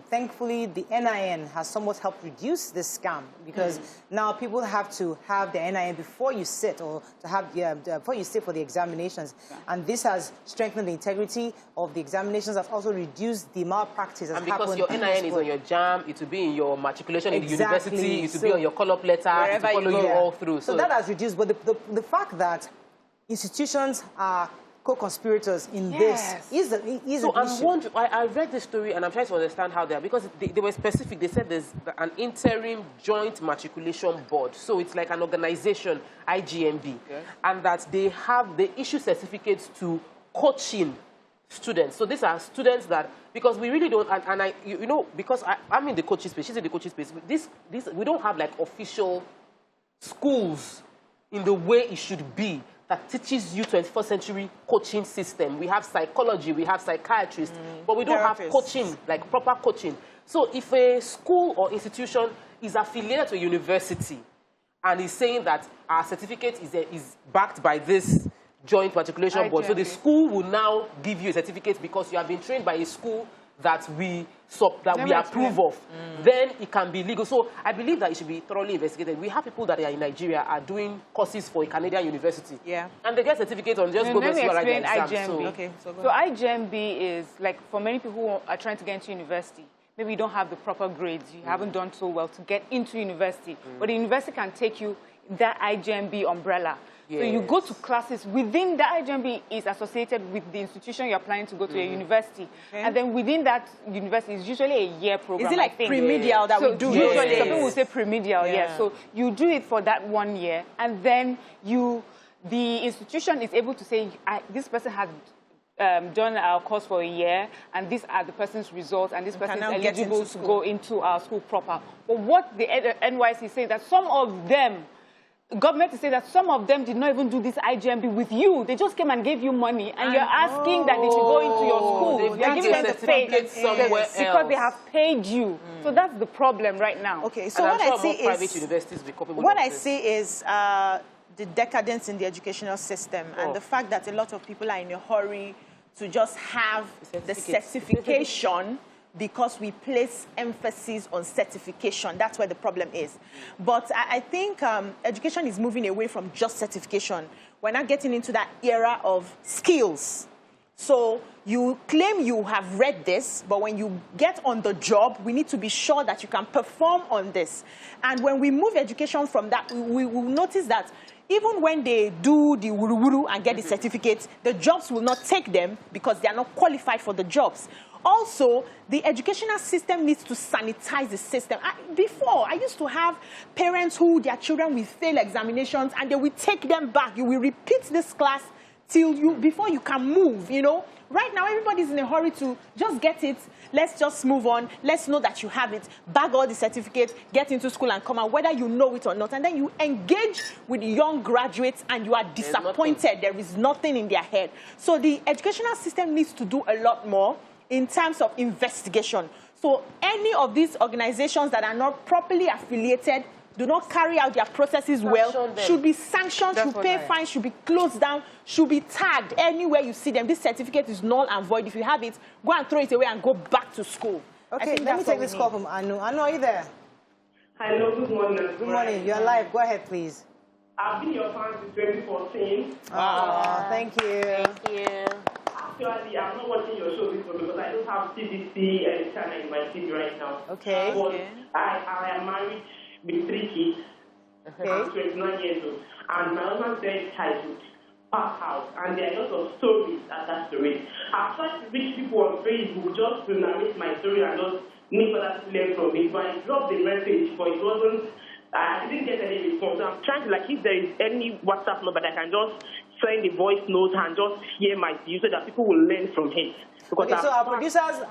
thankfully, the NIN has somewhat helped reduce this scam, because now people have to have the NIN before you sit, or to have before you sit for the examinations. And this has strengthened the integrity of the examinations. Has also reduced the malpractice. And because your NIN is on your JAM, it will be in your matriculation in the university, it will be on your call-up letter, it will follow you all through. So that has reduced. But the fact that institutions are co-conspirators in this is an issue. I read the story and I'm trying to understand how they are, because they were specific. They said there's an interim joint matriculation board, so it's like an organization, IGMB, and that they issue certificates to coaching students. So these are students that, because we really don't, because I'm in the coaching space, she's in the coaching space. We don't have like official schools in the way it should be, that teaches you 21st century coaching system. We have psychology, we have psychiatrists, but we don't have coaching, like proper coaching. So if a school or institution is affiliated to a university and is saying that our certificate is backed by this joint matriculation board, so the school will now give you a certificate because you have been trained by a school that we approve of, then it can be legal. So I believe that it should be thoroughly investigated. We have people that are in Nigeria are doing courses for a Canadian university. And they get certificates on just go to write the exam. So IGMB is like, for many people who are trying to get into university, maybe you don't have the proper grades, you haven't done so well to get into university, but the university can take you that IGMB umbrella. So you go to classes within the IGMB is associated with the institution you're planning to go to a university. And then within that university is usually a year program. Is it like pre-medial that we do? Usually, some people will say pre-medial, So you do it for that 1 year, and then the institution is able to say, this person has done our course for a year, and these are the person's results, and this person is eligible to go into our school proper. But what the NYC says that some of them, government is saying that some of them did not even do this IGMB with you. They just came and gave you money, and you're asking that they should go into your school. You're giving them the pay somewhere else because they have paid you. So that's the problem right now. Okay, so what I see is private universities what I see is the decadence in the educational system and the fact that a lot of people are in a hurry to just have the certification because we place emphasis on certification. That's where the problem is. But I think education is moving away from just certification. We're not getting into that era of skills. So you claim you have read this, but when you get on the job, we need to be sure that you can perform on this. And when we move education from that, we will notice that even when they do the wuru-wuru and get the certificates, the jobs will not take them because they are not qualified for the jobs. Also, the educational system needs to sanitize the system. Before, I used to have parents who their children will fail examinations and they will take them back. You will repeat this class before you can move, you know. Right now, everybody's in a hurry to just get it. Let's just move on. Let's know that you have it. Bag all the certificates, get into school and come out, whether you know it or not. And then you engage with young graduates and you are disappointed. There is nothing in their head. So the educational system needs to do a lot more in terms of investigation. So any of these organizations that are not properly affiliated, do not carry out their processes well, should be sanctioned, should pay fines, should be closed down, should be tagged anywhere you see them. This certificate is null and void. If you have it, go and throw it away and go back to school. Okay, let me take this call from Anu. Anu, are you there? Hello, good morning. Good morning. You're live. Go ahead, please. I've been your fan since 2014. Oh, thank you. Thank you. Actually, I'm not watching your show because I don't have TVC channel in my TV right now. Okay. But I am married with 3 kids. Okay. I'm 29 years old. And my husband said childhood, park house, and there are lots of stories attached to it. I've tried to reach people on Facebook just to narrate my story and just make others learn from it. But I dropped the message, but it wasn't, I didn't get any response. I'm trying to, if there is any WhatsApp number that I can just send the voice note and just hear my view so that people will learn from it. Okay, so our producers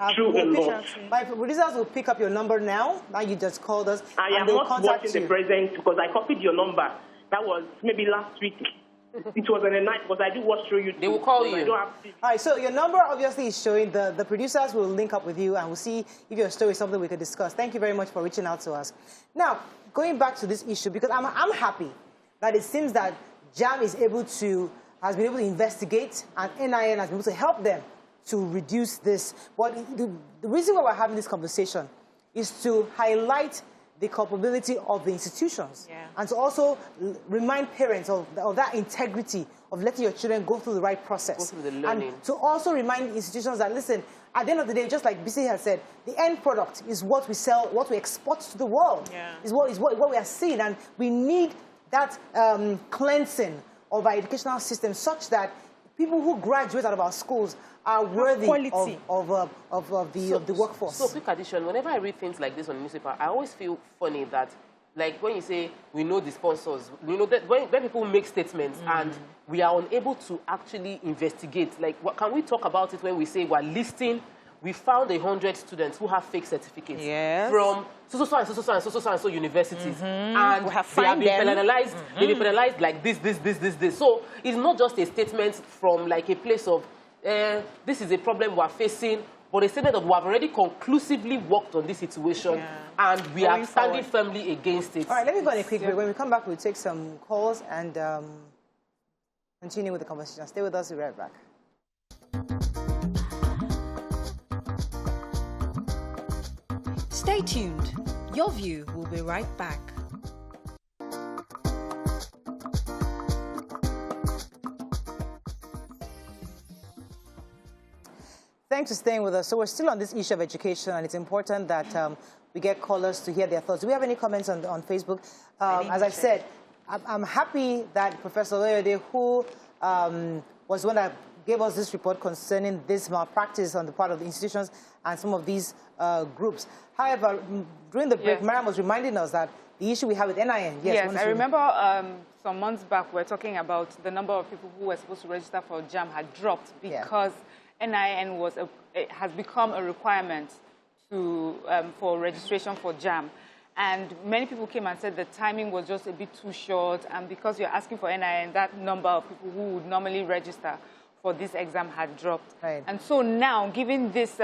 will pick up your number now. Now you just called us. I am not watching the present because I copied your number. That was maybe last week. It was on a night because I do watch through YouTube. They will call you. All right, so your number obviously is showing. The producers will link up with you and we'll see if your story is something we could discuss. Thank you very much for reaching out to us. Now, going back to this issue, because I'm happy that it seems that JAM has been able to investigate and NIN has been able to help them to reduce this. But the reason why we're having this conversation is to highlight the culpability of the institutions and to also remind parents of that integrity of letting your children go through the right process. Go through the learning. And to also remind institutions that, listen, at the end of the day, just like BC has said, the end product is what we sell, what we export to the world, is what we are seeing. And we need that cleansing of our educational system such that people who graduate out of our schools are worthy of the workforce. So, quick addition, whenever I read things like this on the newspaper, I always feel funny that, like, when you say, we know the sponsors, you know, that when people make statements and we are unable to actually investigate, like, can we talk about it when we say we're listing, we found 100 students who have fake certificates from so universities, and they have been penalized. They've been penalized like this. So it's not just a statement from like a place of this is a problem we're facing, but a statement of we have already conclusively worked on this situation and we are standing firmly against it. All right, let me go on a quick break. When we come back, we'll take some calls and continue with the conversation. Stay with us. We'll be right back. Stay tuned. Your View will be right back. Thanks for staying with us. So we're still on this issue of education, and it's important that we get callers to hear their thoughts. Do we have any comments on Facebook? As I said, I'm happy that Professor Oyede, who was the one that gave us this report concerning this malpractice on the part of the institutions and some of these groups. However, during the break, Mariam was reminding us that the issue we have with NIN. Yes, I remember some months back we were talking about the number of people who were supposed to register for JAM had dropped because NIN has become a requirement for registration for JAM. And many people came and said the timing was just a bit too short, and because you're asking for NIN, that number of people who would normally register for this exam had dropped. Right. And so now, given this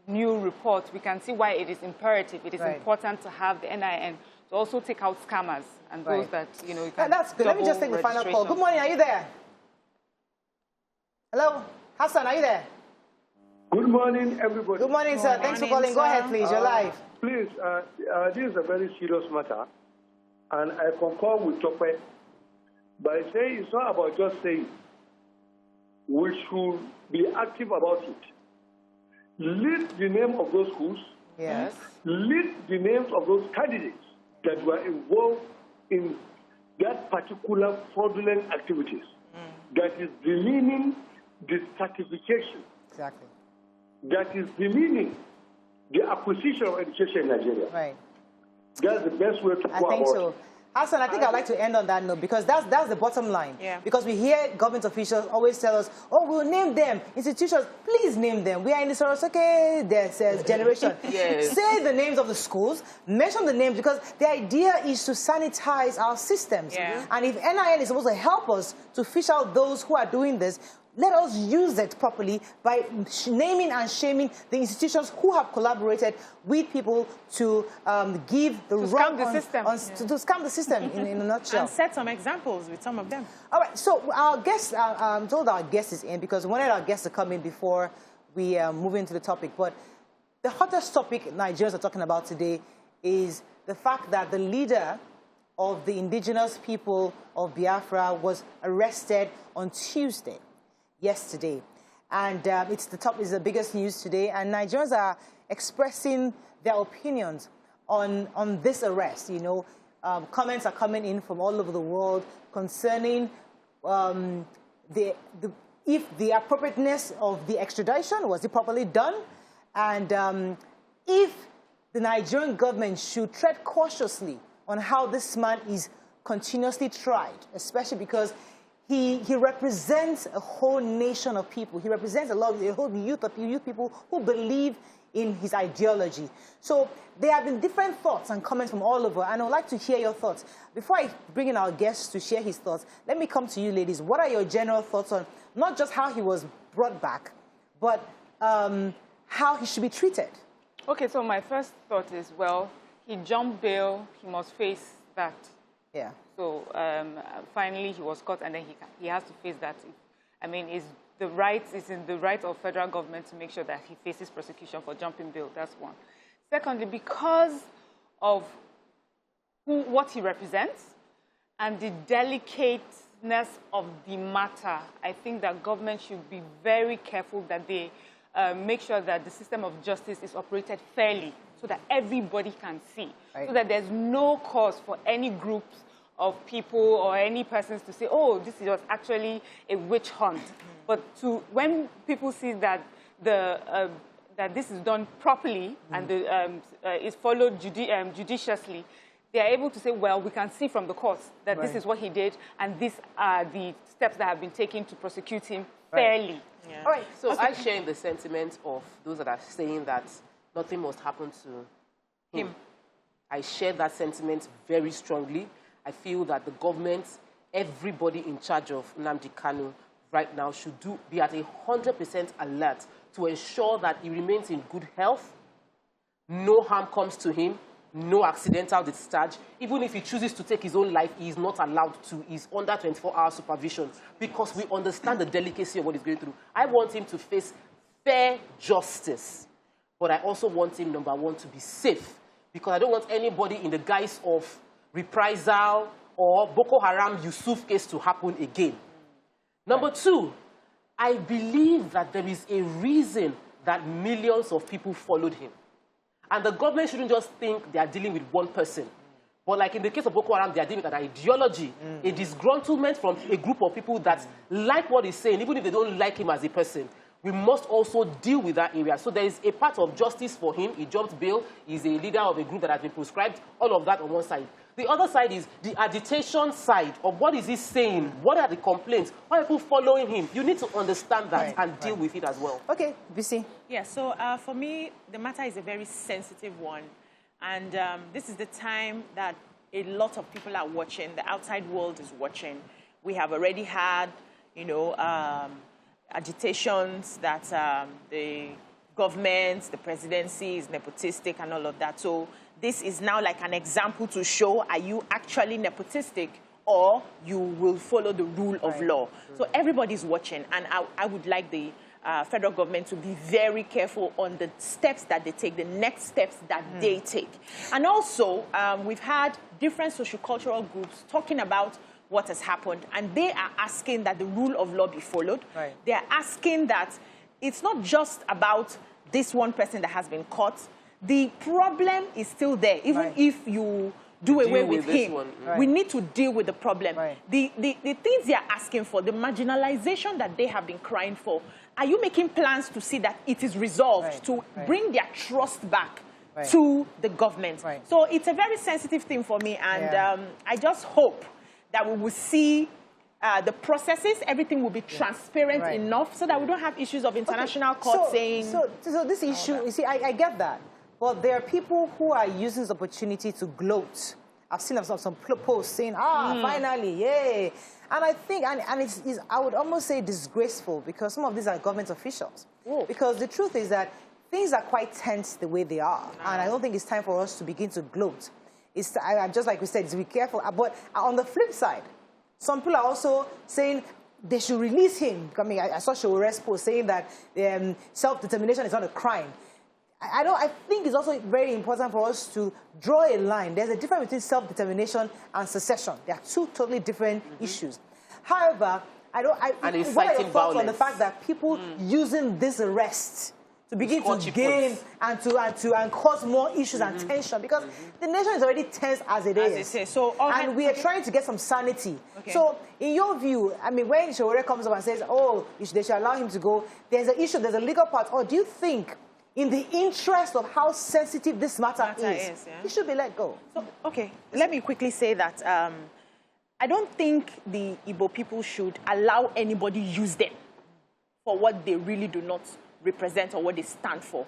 new report, we can see why it is imperative, it is important to have the NIN to also take out scammers and those that, you know, you can that's good. Let me just take the final call. Good morning, are you there? Hello? Hassan, are you there? Good morning, everybody. Good morning, sir. Thanks for calling. Go ahead, please. You're live. Please, this is a very serious matter, and I concur with Tope by saying it's not about just saying. We should be active about it. List the name of those schools. Yes. List the names of those candidates that were involved in that particular fraudulent activities. That is demeaning the certification. Exactly. That is demeaning the acquisition of education in Nigeria. Right. That's the best way to go about it. I think so. Hassan, I think I'd like to end on that note because that's the bottom line. Yeah. Because we hear government officials always tell us, oh, we'll name them. Institutions, please name them. We are in the Sorosuke generation. Yes. Say the names of the schools, mention the names, because the idea is to sanitize our systems. Yeah. And if NIN is supposed to help us to fish out those who are doing this, let us use it properly by naming and shaming the institutions who have collaborated with people to give the wrong... To scam the system in a nutshell. And set some examples with some of them. All right, so our guest, I'm told our guest is in because we wanted our guests to come in before we move into the topic. But the hottest topic Nigerians are talking about today is the fact that the leader of the indigenous people of Biafra was arrested on Tuesday. Yesterday, and it's the biggest news today, and Nigerians are expressing their opinions on this arrest. You know, comments are coming in from all over the world concerning if the appropriateness of the extradition, was it properly done, and if the Nigerian government should tread cautiously on how this man is continuously tried, especially because he represents a whole nation of people. He represents a whole youth people who believe in his ideology. So there have been different thoughts and comments from all over, and I would like to hear your thoughts. Before I bring in our guests to share his thoughts, let me come to you, ladies. What are your general thoughts on not just how he was brought back, but how he should be treated? Okay, so my first thought is, well, he jumped bail. He must face that. Yeah. So finally he was caught, and then he has to face that. I mean, it's in the right of federal government to make sure that he faces prosecution for jumping bail. That's one. Secondly, because of what he represents and the delicateness of the matter, I think that government should be very careful that they make sure that the system of justice is operated fairly so that everybody can see, right, so that there's no cause for any groups of people or any persons to say, oh, this was actually a witch hunt. But when people see that that this is done properly and is followed judiciously, they are able to say, well, we can see from the courts that this is what he did, and these are the steps that have been taken to prosecute him fairly. Yeah. All right. So I share in the sentiment of those that are saying that nothing must happen to him. I share that sentiment very strongly. I feel that the government, everybody in charge of Nnamdi Kanu right now should be at 100% alert to ensure that he remains in good health, no harm comes to him, no accidental discharge. Even if he chooses to take his own life, he is not allowed to. He's under 24-hour supervision because we understand the delicacy of what he's going through. I want him to face fair justice, but I also want him, number one, to be safe, because I don't want anybody in the guise of reprisal or Boko Haram Yusuf case to happen again. Number two, I believe that there is a reason that millions of people followed him. And the government shouldn't just think they are dealing with one person. But like in the case of Boko Haram, they are dealing with an ideology, a disgruntlement from a group of people that like what he's saying, even if they don't like him as a person. We must also deal with that area. So there is a part of justice for him. He jumped bail. He's a leader of a group that has been proscribed. All of that on one side. The other side is the agitation side of what is he saying? What are the complaints? Why are people following him? You need to understand that and deal with it as well. Okay, BC. Yeah, so for me, the matter is a very sensitive one. And this is the time that a lot of people are watching. The outside world is watching. We have already had, you know, agitations that the government, the presidency is nepotistic and all of that. So this is now like an example to show, are you actually nepotistic or you will follow the rule of law? So everybody's watching, and I would like the federal government to be very careful on the steps that they take, the next steps that they take. And also, we've had different sociocultural groups talking about what has happened, and they are asking that the rule of law be followed. Right. They are asking that it's not just about this one person that has been caught. The problem is still there, even if you do away with him. We need to deal with the problem. The things they are asking for, the marginalization that they have been crying for, are you making plans to see that it is resolved, to bring their trust back to the government? So it's a very sensitive thing for me, and I just hope that we will see the processes, everything will be transparent enough so that we don't have issues of international court saying... So this issue, you see, I get that. But there are people who are using this opportunity to gloat. I've seen some posts saying, finally, yay. And I think, and it's, I would almost say disgraceful, because some of these are government officials. Ooh. Because the truth is that things are quite tense the way they are. And I don't think it's time for us to begin to gloat. It's, just like we said, to be careful. But on the flip side, some people are also saying they should release him. I mean, I saw Rearrested post saying that self-determination is not a crime. I think it's also very important for us to draw a line. There's a difference between self-determination and secession. They are two totally different issues. However, what are your thoughts on the fact that people using this arrest to begin to gain and cause more issues and tension, because the nation is already tense as it is. So, and we are trying to get some sanity. So, in your view, I mean, when Showore comes up and says, oh, they should allow him to go, there's an issue, there's a legal part, or do you think, in the interest of how sensitive this matter is, he should be let go? So, let me quickly say that I don't think the Igbo people should allow anybody use them for what they really do not represent or what they stand for.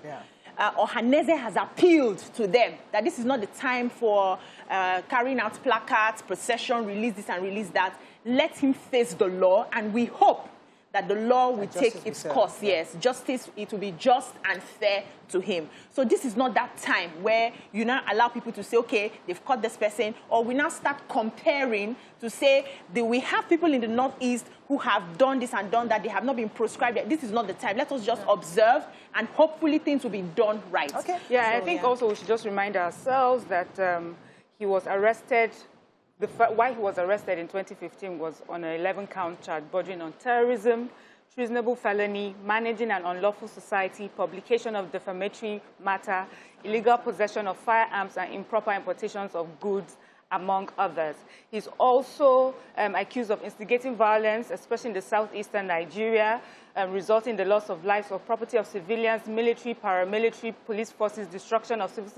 Ohaneze has appealed to them that this is not the time for carrying out placards, procession, release this and release that. Let him face the law, and we hope that the law will take its course. Yes, justice, it will be just and fair to him. So this is not that time where you now allow people to say, okay, they've caught this person, or we now start comparing to say that we have people in the Northeast who have done this and done that, they have not been proscribed yet. This is not the time. Let us just observe, and hopefully things will be done right. Yeah, so, I think also we should just remind ourselves that he was arrested. Why he was arrested in 2015 was on an 11-count charge bordering on terrorism, treasonable felony, managing an unlawful society, publication of defamatory matter, illegal possession of firearms, and improper importations of goods, among others. He's also accused of instigating violence, especially in the southeastern Nigeria, resulting in the loss of lives or property of civilians, military, paramilitary, police forces, destruction of civil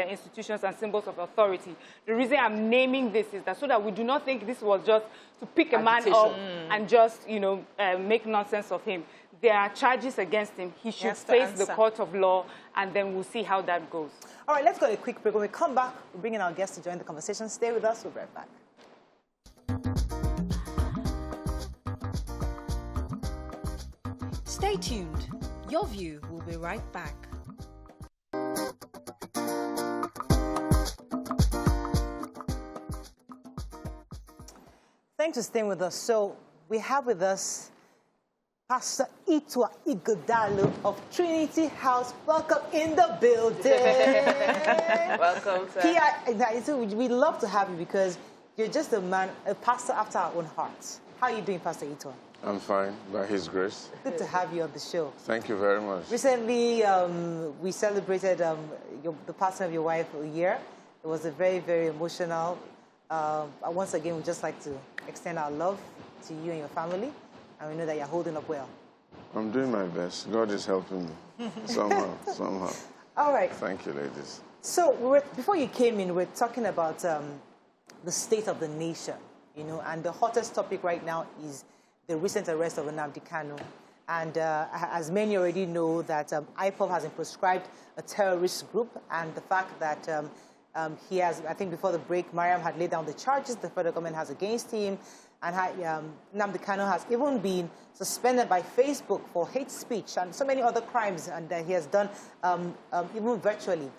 institutions and symbols of authority. The reason I'm naming this is that so that we do not think this was just to pick a man up and just, make nonsense of him. There are charges against him. He should face the court of law, and then we'll see how that goes. All right, let's go to a quick break. When we come back, we'll bring in our guests to join the conversation. Stay with us. We'll be right back. Stay tuned. Your View will be right back. Thanks for staying with us. So we have with us Pastor Itwa Ighodalo of Trinity House. Welcome in the building. Welcome, sir. We love to have you because you're just a man, a pastor after our own hearts. How are you doing, Pastor Itwa? I'm fine, by His grace. Good to have you on the show. Thank you very much. Recently, we celebrated the passing of your wife a year. It was a very, very emotional. Once again, we'd just like to extend our love to you and your family. And we know that you're holding up well. I'm doing my best. God is helping me. Somehow. All right. Thank you, ladies. So before you came in, we're talking about the state of the nation, and the hottest topic right now is the recent arrest of Nnamdi Kanu. And as many already know, that IPOB has been proscribed a terrorist group, and the fact that he has, I think before the break, Mariam had laid down the charges the federal government has against him. And Nnamdi Kanu has even been suspended by Facebook for hate speech and so many other crimes, and he has done even virtually.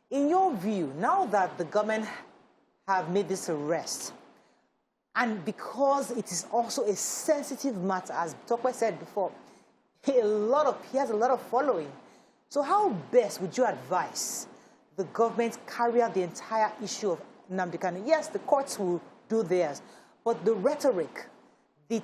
In your view, now that the government have made this arrest, and because it is also a sensitive matter, as Tokwe said before, He has a lot of following. So how best would you advise the government carry out the entire issue of Nnamdi Kanu? Yes, the courts will do theirs, but the rhetoric, the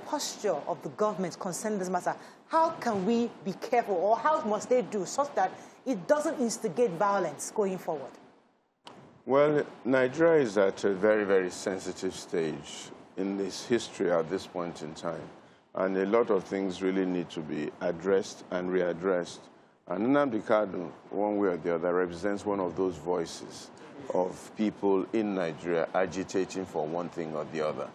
posture of the government concerning this matter, how can we be careful, or how must they do such that it doesn't instigate violence going forward? Well, Nigeria is at a very, very sensitive stage in its history at this point in time. And a lot of things really need to be addressed and readdressed. And Nnamdi Kanu, one way or the other, represents one of those voices of people in Nigeria agitating for one thing or the other.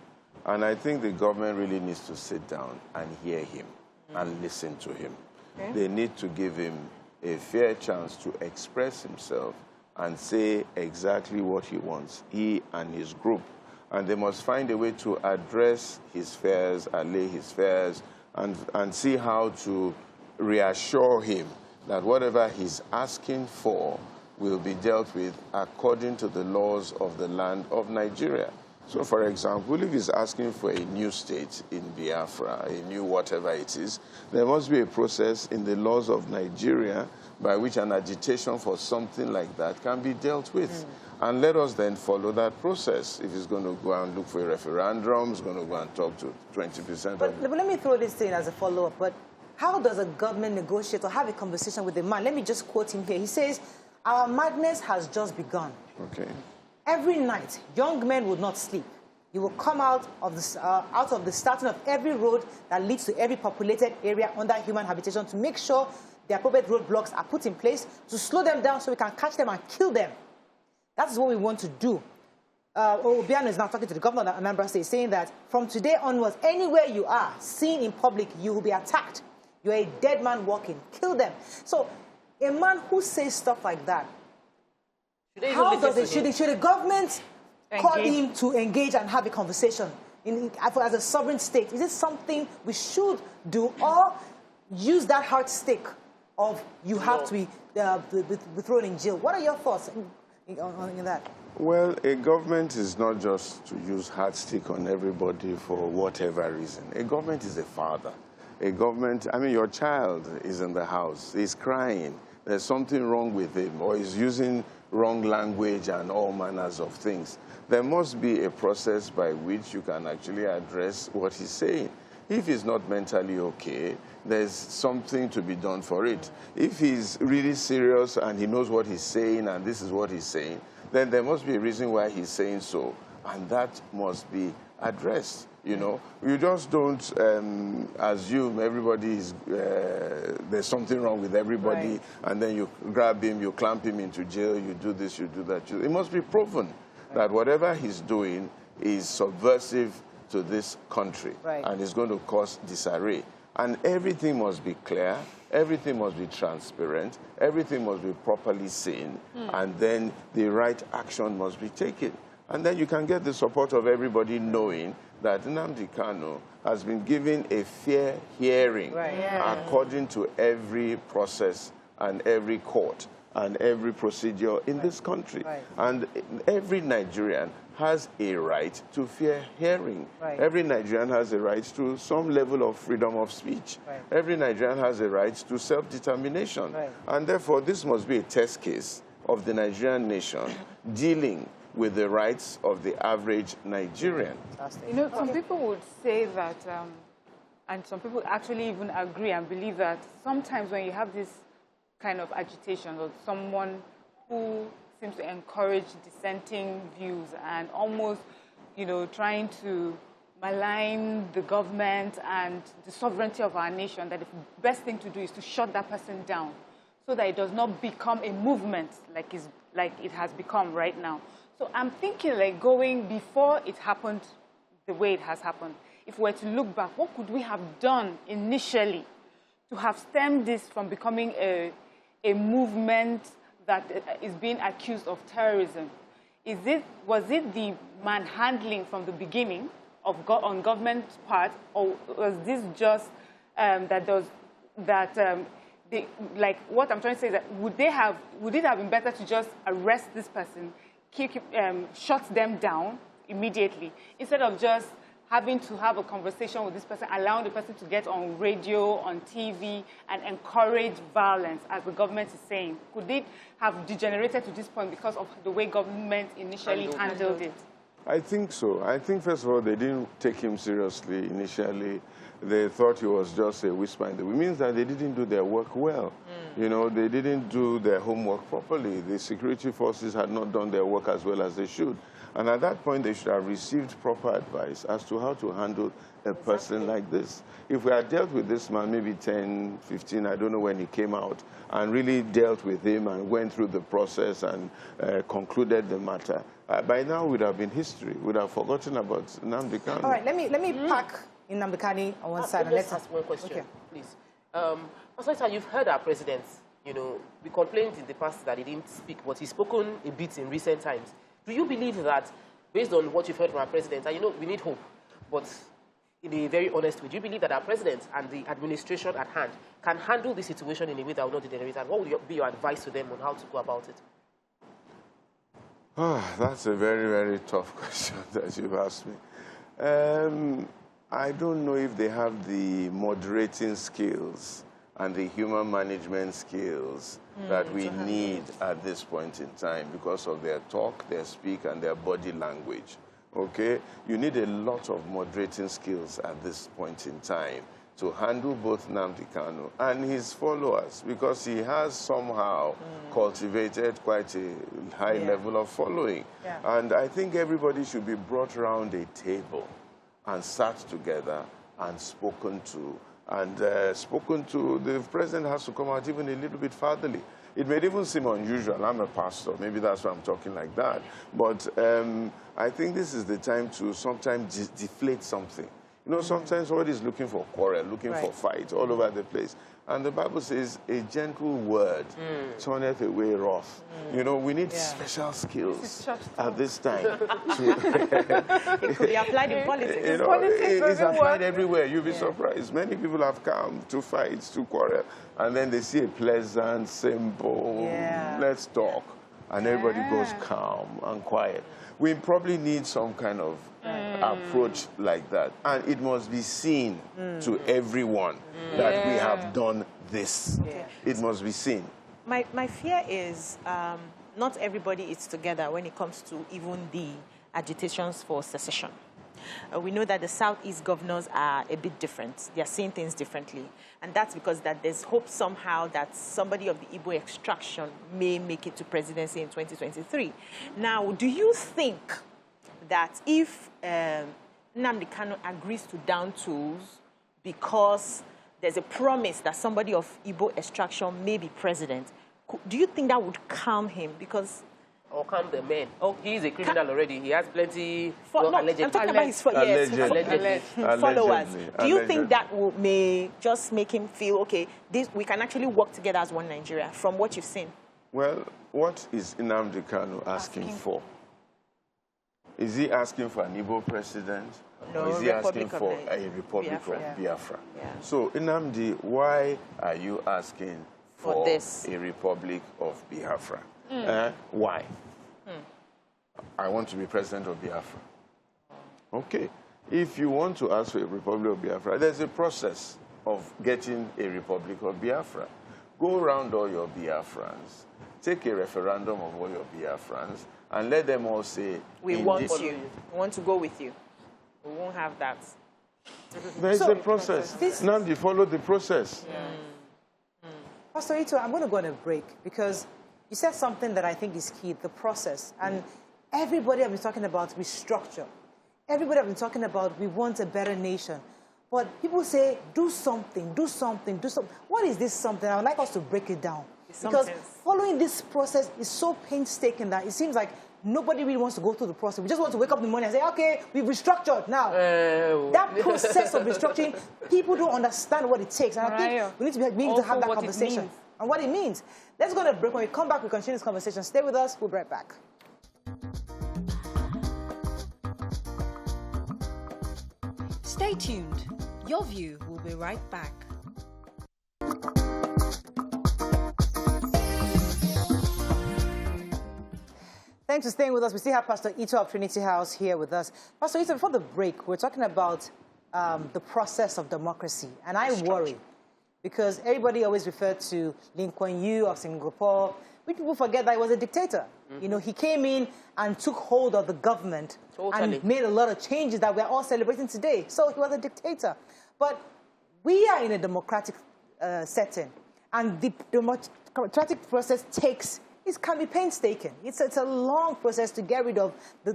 And I think the government really needs to sit down and hear him and listen to him. Okay. They need to give him a fair chance to express himself and say exactly what he wants, he and his group. And they must find a way to address his fears, allay his fears, and see how to reassure him that whatever he's asking for will be dealt with according to the laws of the land of Nigeria. So, for example, if he's asking for a new state in Biafra, a new whatever it is, there must be a process in the laws of Nigeria by which an agitation for something like that can be dealt with. And let us then follow that process. If he's going to go and look for a referendum, he's going to go and talk to 20% but let me throw this in as a follow-up. But how does a government negotiate or have a conversation with a man? Let me just quote him here. He says, "Our madness has just begun." Okay. Every night, young men would not sleep. You will come out of the starting of every road that leads to every populated area under human habitation to make sure the appropriate roadblocks are put in place to slow them down so we can catch them and kill them. That is what we want to do. Obiano is now talking to the governor of Anambra State, saying that from today onwards, anywhere you are seen in public, you will be attacked. You're a dead man walking. Kill them. So a man who says stuff like that, how does it? Should the government call him to engage and have a conversation as a sovereign state? Is it something we should do, or use that hard stick of you have to be thrown in jail? What are your thoughts on that? Well, a government is not just to use hard stick on everybody for whatever reason. A government is a father. A government, I mean, your child is in the house, he's crying, there's something wrong with him, or he's using wrong language and all manners of things. There must be a process by which you can actually address what he's saying. If he's not mentally okay, there's something to be done for it. If he's really serious and he knows what he's saying and this is what he's saying, then there must be a reason why he's saying so, and that must be addressed. You know, you just don't assume everybody is, there's something wrong with everybody, right, and then you grab him, you clamp him into jail, you do this, you do that. It must be proven that whatever he's doing is subversive to this country, right, and is going to cause disarray. And everything must be clear, everything must be transparent, everything must be properly seen, and then the right action must be taken. And then you can get the support of everybody knowing that Nnamdi Kanu has been given a fair hearing, right, according to every process and every court and every procedure in this country. Right. And every Nigerian has a right to fair hearing. Right. Every Nigerian has a right to some level of freedom of speech. Right. Every Nigerian has a right to self-determination. Right. And therefore, this must be a test case of the Nigerian nation dealing with the rights of the average Nigerian. You know, some people would say that, and some people actually even agree and believe that sometimes when you have this kind of agitation or someone who seems to encourage dissenting views and almost, you know, trying to malign the government and the sovereignty of our nation, that the best thing to do is to shut that person down so that it does not become a movement like it has become right now. So I'm thinking, like, going before it happened the way it has happened, if we were to look back, what could we have done initially to have stemmed this from becoming a movement that is being accused of terrorism? Was it the manhandling from the beginning on government's part, or was this just like what I'm trying to say is that would it have been better to just arrest this person, shut them down immediately, instead of just having to have a conversation with this person, allowing the person to get on radio, on TV, and encourage violence, as the government is saying? Could it have degenerated to this point because of the way government initially handled it? I think so. I think, first of all, they didn't take him seriously initially. They thought he was just a whisper in the wind. It means that they didn't do their work well. You know, they didn't do their homework properly. The security forces had not done their work as well as they should. And at that point, they should have received proper advice as to how to handle a person like this. If we had dealt with this man maybe 10, 15, I don't know when he came out, and really dealt with him and went through the process and concluded the matter, by now we'd have been history. We'd have forgotten about Nnamdi Kanu. All right, let me pack Nnamdi Kanu on one side. Let's ask one question, please. Pastor, you've heard our president. You know, we complained in the past that he didn't speak, but he's spoken a bit in recent times. Do you believe that, based on what you've heard from our president, and you know, we need hope, but in a very honest way, do you believe that our president and the administration at hand can handle the situation in a way that will not degenerate? And what would be your advice to them on how to go about it? Oh, that's a very, very tough question that you've asked me. I don't know if they have the moderating skills and the human management skills that we need at this point in time because of their talk, their speak, and their body language. Okay? You need a lot of moderating skills at this point in time to handle both Nnamdi Kanu and his followers, because he has somehow cultivated quite a high level of following. And I think everybody should be brought around a table and sat together and spoken to. And the president has to come out even a little bit fatherly. It may even seem unusual. I'm a pastor. Maybe that's why I'm talking like that. But I think this is the time to sometimes deflate something. You know, sometimes somebody's looking for quarrel, looking for fight all over the place. And the Bible says, a gentle word turneth away wrath. You know, we need special skills at this time. It could be applied in politics. You know, it's applied everywhere. You'll be surprised. Many people have come to fight, to quarrel, and then they see a pleasant, simple, let's talk. And everybody goes calm and quiet. We probably need some kind of approach like that. And it must be seen to everyone that we have done this. It must be seen. My fear is not everybody is together when it comes to even the agitations for secession. We know that the Southeast governors are a bit different. They are seeing things differently. And that's because that there's hope somehow that somebody of the Igbo extraction may make it to presidency in 2023. Now, do you think that if Nnamdi Kanu agrees to down tools because there's a promise that somebody of Igbo extraction may be president, do you think that would calm him? Because or calm the men. Oh, he is a criminal already. He has plenty. Allegedly. I'm talking about his followers. Do you think that may just make him feel, okay, we can actually work together as one Nigeria from what you've seen? Well, what is Nnamdi Kanu asking for? Is he asking for an Igbo president? No, or is he asking for a Republic of Biafra? So, Nnamdi, why are you asking for a Republic of Biafra? Why? I want to be president of Biafra. Okay. If you want to ask for a Republic of Biafra, there's a process of getting a Republic of Biafra. Go around all your Biafrans, take a referendum of all your Biafrans, and let them all say, we want you. We want to go with you. We won't have that. There is a process. Nnamdi, follow the process. Pastor Ito, I'm going to go on a break because you said something that I think is key, the process. And everybody has been talking about restructure. Everybody has been talking about we want a better nation. But people say, do something, do something, do something. What is this something? I would like us to break it down. Because following this process is so painstaking that it seems like nobody really wants to go through the process. We just want to wake up in the morning and say, okay, we've restructured now. That process of restructuring, people don't understand what it takes. And I think we need to be willing to have that conversation and what it means. Let's go on a break. When we come back, we continue this conversation. Stay with us. We'll be right back. Stay tuned. Your View will be right back. Thanks for staying with us. We still have Pastor Ito of Trinity House here with us. Pastor Ito, before the break, we're talking about the process of democracy. And I worry because everybody always referred to Lee Kuan Yew of Singapore. People forget that he was a dictator. You know, he came in and took hold of the government and made a lot of changes that we're all celebrating today. So he was a dictator. But we are in a democratic setting. And the democratic process can be painstaking. It's a long process to get rid of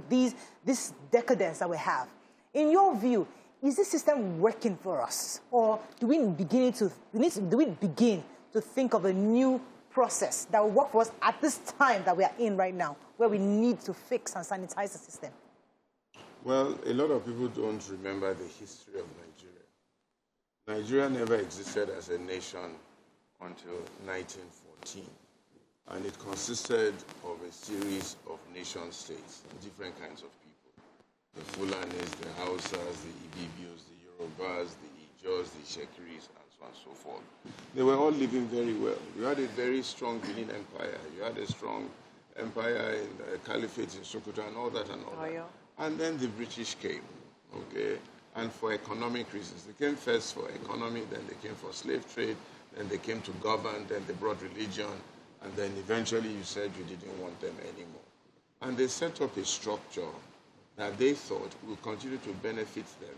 this decadence that we have. In your view, is this system working for us? Or do we begin to think of a new process that will work for us at this time that we are in right now, where we need to fix and sanitize the system? Well, a lot of people don't remember the history of Nigeria. Nigeria never existed as a nation until 1914. And it consisted of a series of nation-states, different kinds of people. The Fulanis, the Hausas, the Ibibios, the Yorubas, the Ijos, the Shekiris, and so on and so forth. They were all living very well. You had a very strong Benin Empire. You had a strong empire in the Caliphate in Sokoto and all that and all that. And then the British came, okay? And for economic reasons. They came first for economy, then they came for slave trade, then they came to govern, then they brought religion, and then eventually you said you didn't want them anymore. And they set up a structure that they thought would continue to benefit them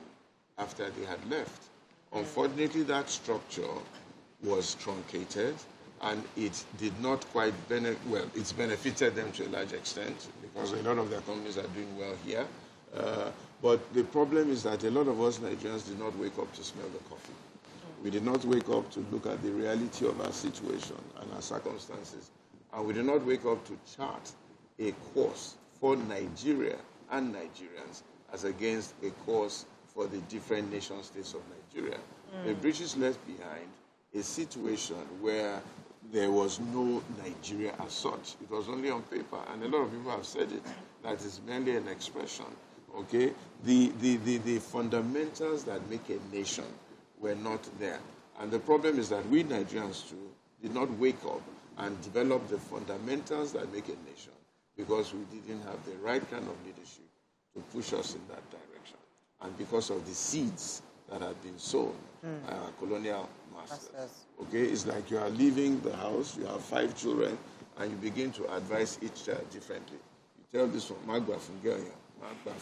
after they had left. Unfortunately, that structure was truncated, and it did not quite it's benefited them to a large extent, because a lot of their companies are doing well here. But the problem is that a lot of us Nigerians did not wake up to smell the coffee. We did not wake up to look at the reality of our situation and our circumstances. And we did not wake up to chart a course for Nigeria and Nigerians as against a course for the different nation-states of Nigeria. The British left behind a situation where there was no Nigeria as such. It was only on paper, and a lot of people have said it, that is merely an expression, okay? The fundamentals that make a nation were not there. And the problem is that we Nigerians, too, did not wake up and develop the fundamentals that make a nation, because we didn't have the right kind of leadership to push us in that direction. And because of the seeds that had been sown by our colonial masters. Okay, it's like you are leaving the house, you have 5 children, and you begin to advise each child differently. You tell this one, Magba from Ganya, Magba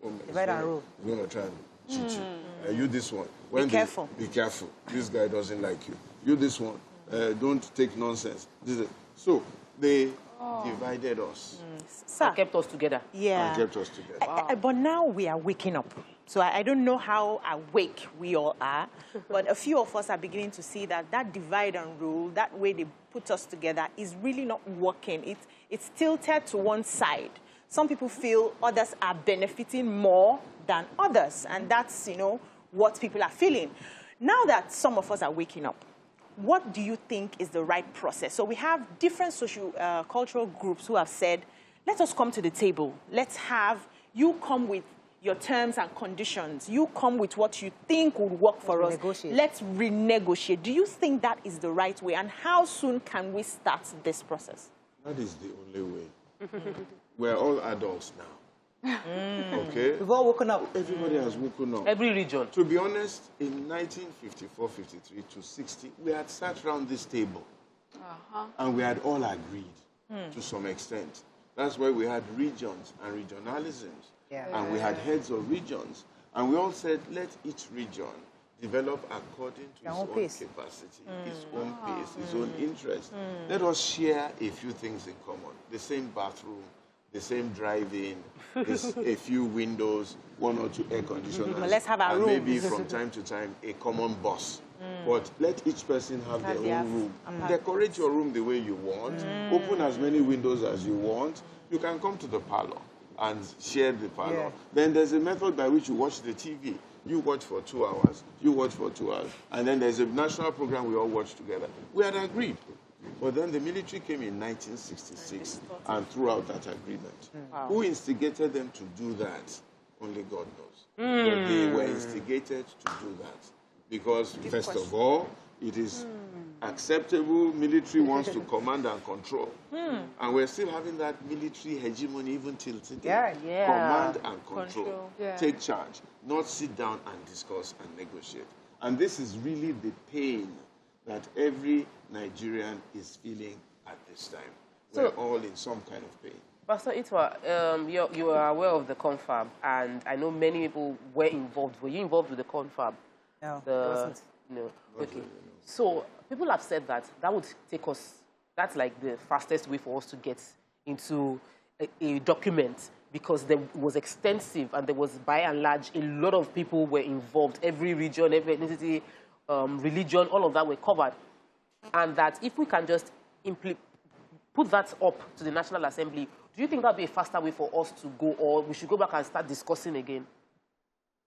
from divide and rule. We're going to try and cheat you. You this one. Be careful. Be careful. This guy doesn't like you. You this one. Don't take nonsense. So they divided us. Sir. And kept us together. Yeah. And kept us together. Wow. But now we are waking up. So I don't know how awake we all are, but a few of us are beginning to see that that divide and rule, that way they put us together, is really not working. It's tilted to one side. Some people feel others are benefiting more than others, and that's, you know, what people are feeling. Now that some of us are waking up, what do you think is the right process? So we have different cultural groups who have said, let us come to the table. Let's have you come with your terms and conditions. You come with what you think would work for us. Let's renegotiate. Do you think that is the right way? And how soon can we start this process? That is the only way. We're all adults now. Okay? We've all woken up. Everybody has woken up. Every region. To be honest, in 1954, 53 to 60, we had sat around this table. And we had all agreed to some extent. That's why we had regions and regionalisms. Yeah. And we had heads of regions. And we all said, let each region develop according to its own capacity, its own pace, its own interest. Let us share a few things in common. The same bathroom, the same drive-in, a few windows, 1 or 2 air conditioners. Let's have our room. And maybe from time to time, a common bus. But let each person have their own room. Decorate your room the way you want. Open as many windows as you want. You can come to the parlor and share the parlor. Yeah. Then there's a method by which you watch the TV. You watch for 2 hours, you watch for 2 hours, and then there's a national program we all watch together. We had agreed. But then the military came in 1966 and threw out that agreement. Wow. Who instigated them to do that? Only God knows. But they were instigated to do that. Because, first of all, it is acceptable military wants to command and control. And we're still having that military hegemony even till today. Command and control. Take charge, not sit down and discuss and negotiate. And this is really the pain that every Nigerian is feeling at this time. We're all in some kind of pain. Pastor Itwa, you are aware of the confab, and I know many people were involved. Were you involved with the confab? No, I wasn't. No. Okay. So people have said that would take us, that's like the fastest way for us to get into a document, because there was extensive and there was, by and large, a lot of people were involved. Every region, every ethnicity, religion, all of that were covered. And that if we can just put that up to the National Assembly, do you think that would be a faster way for us to go, or we should go back and start discussing again?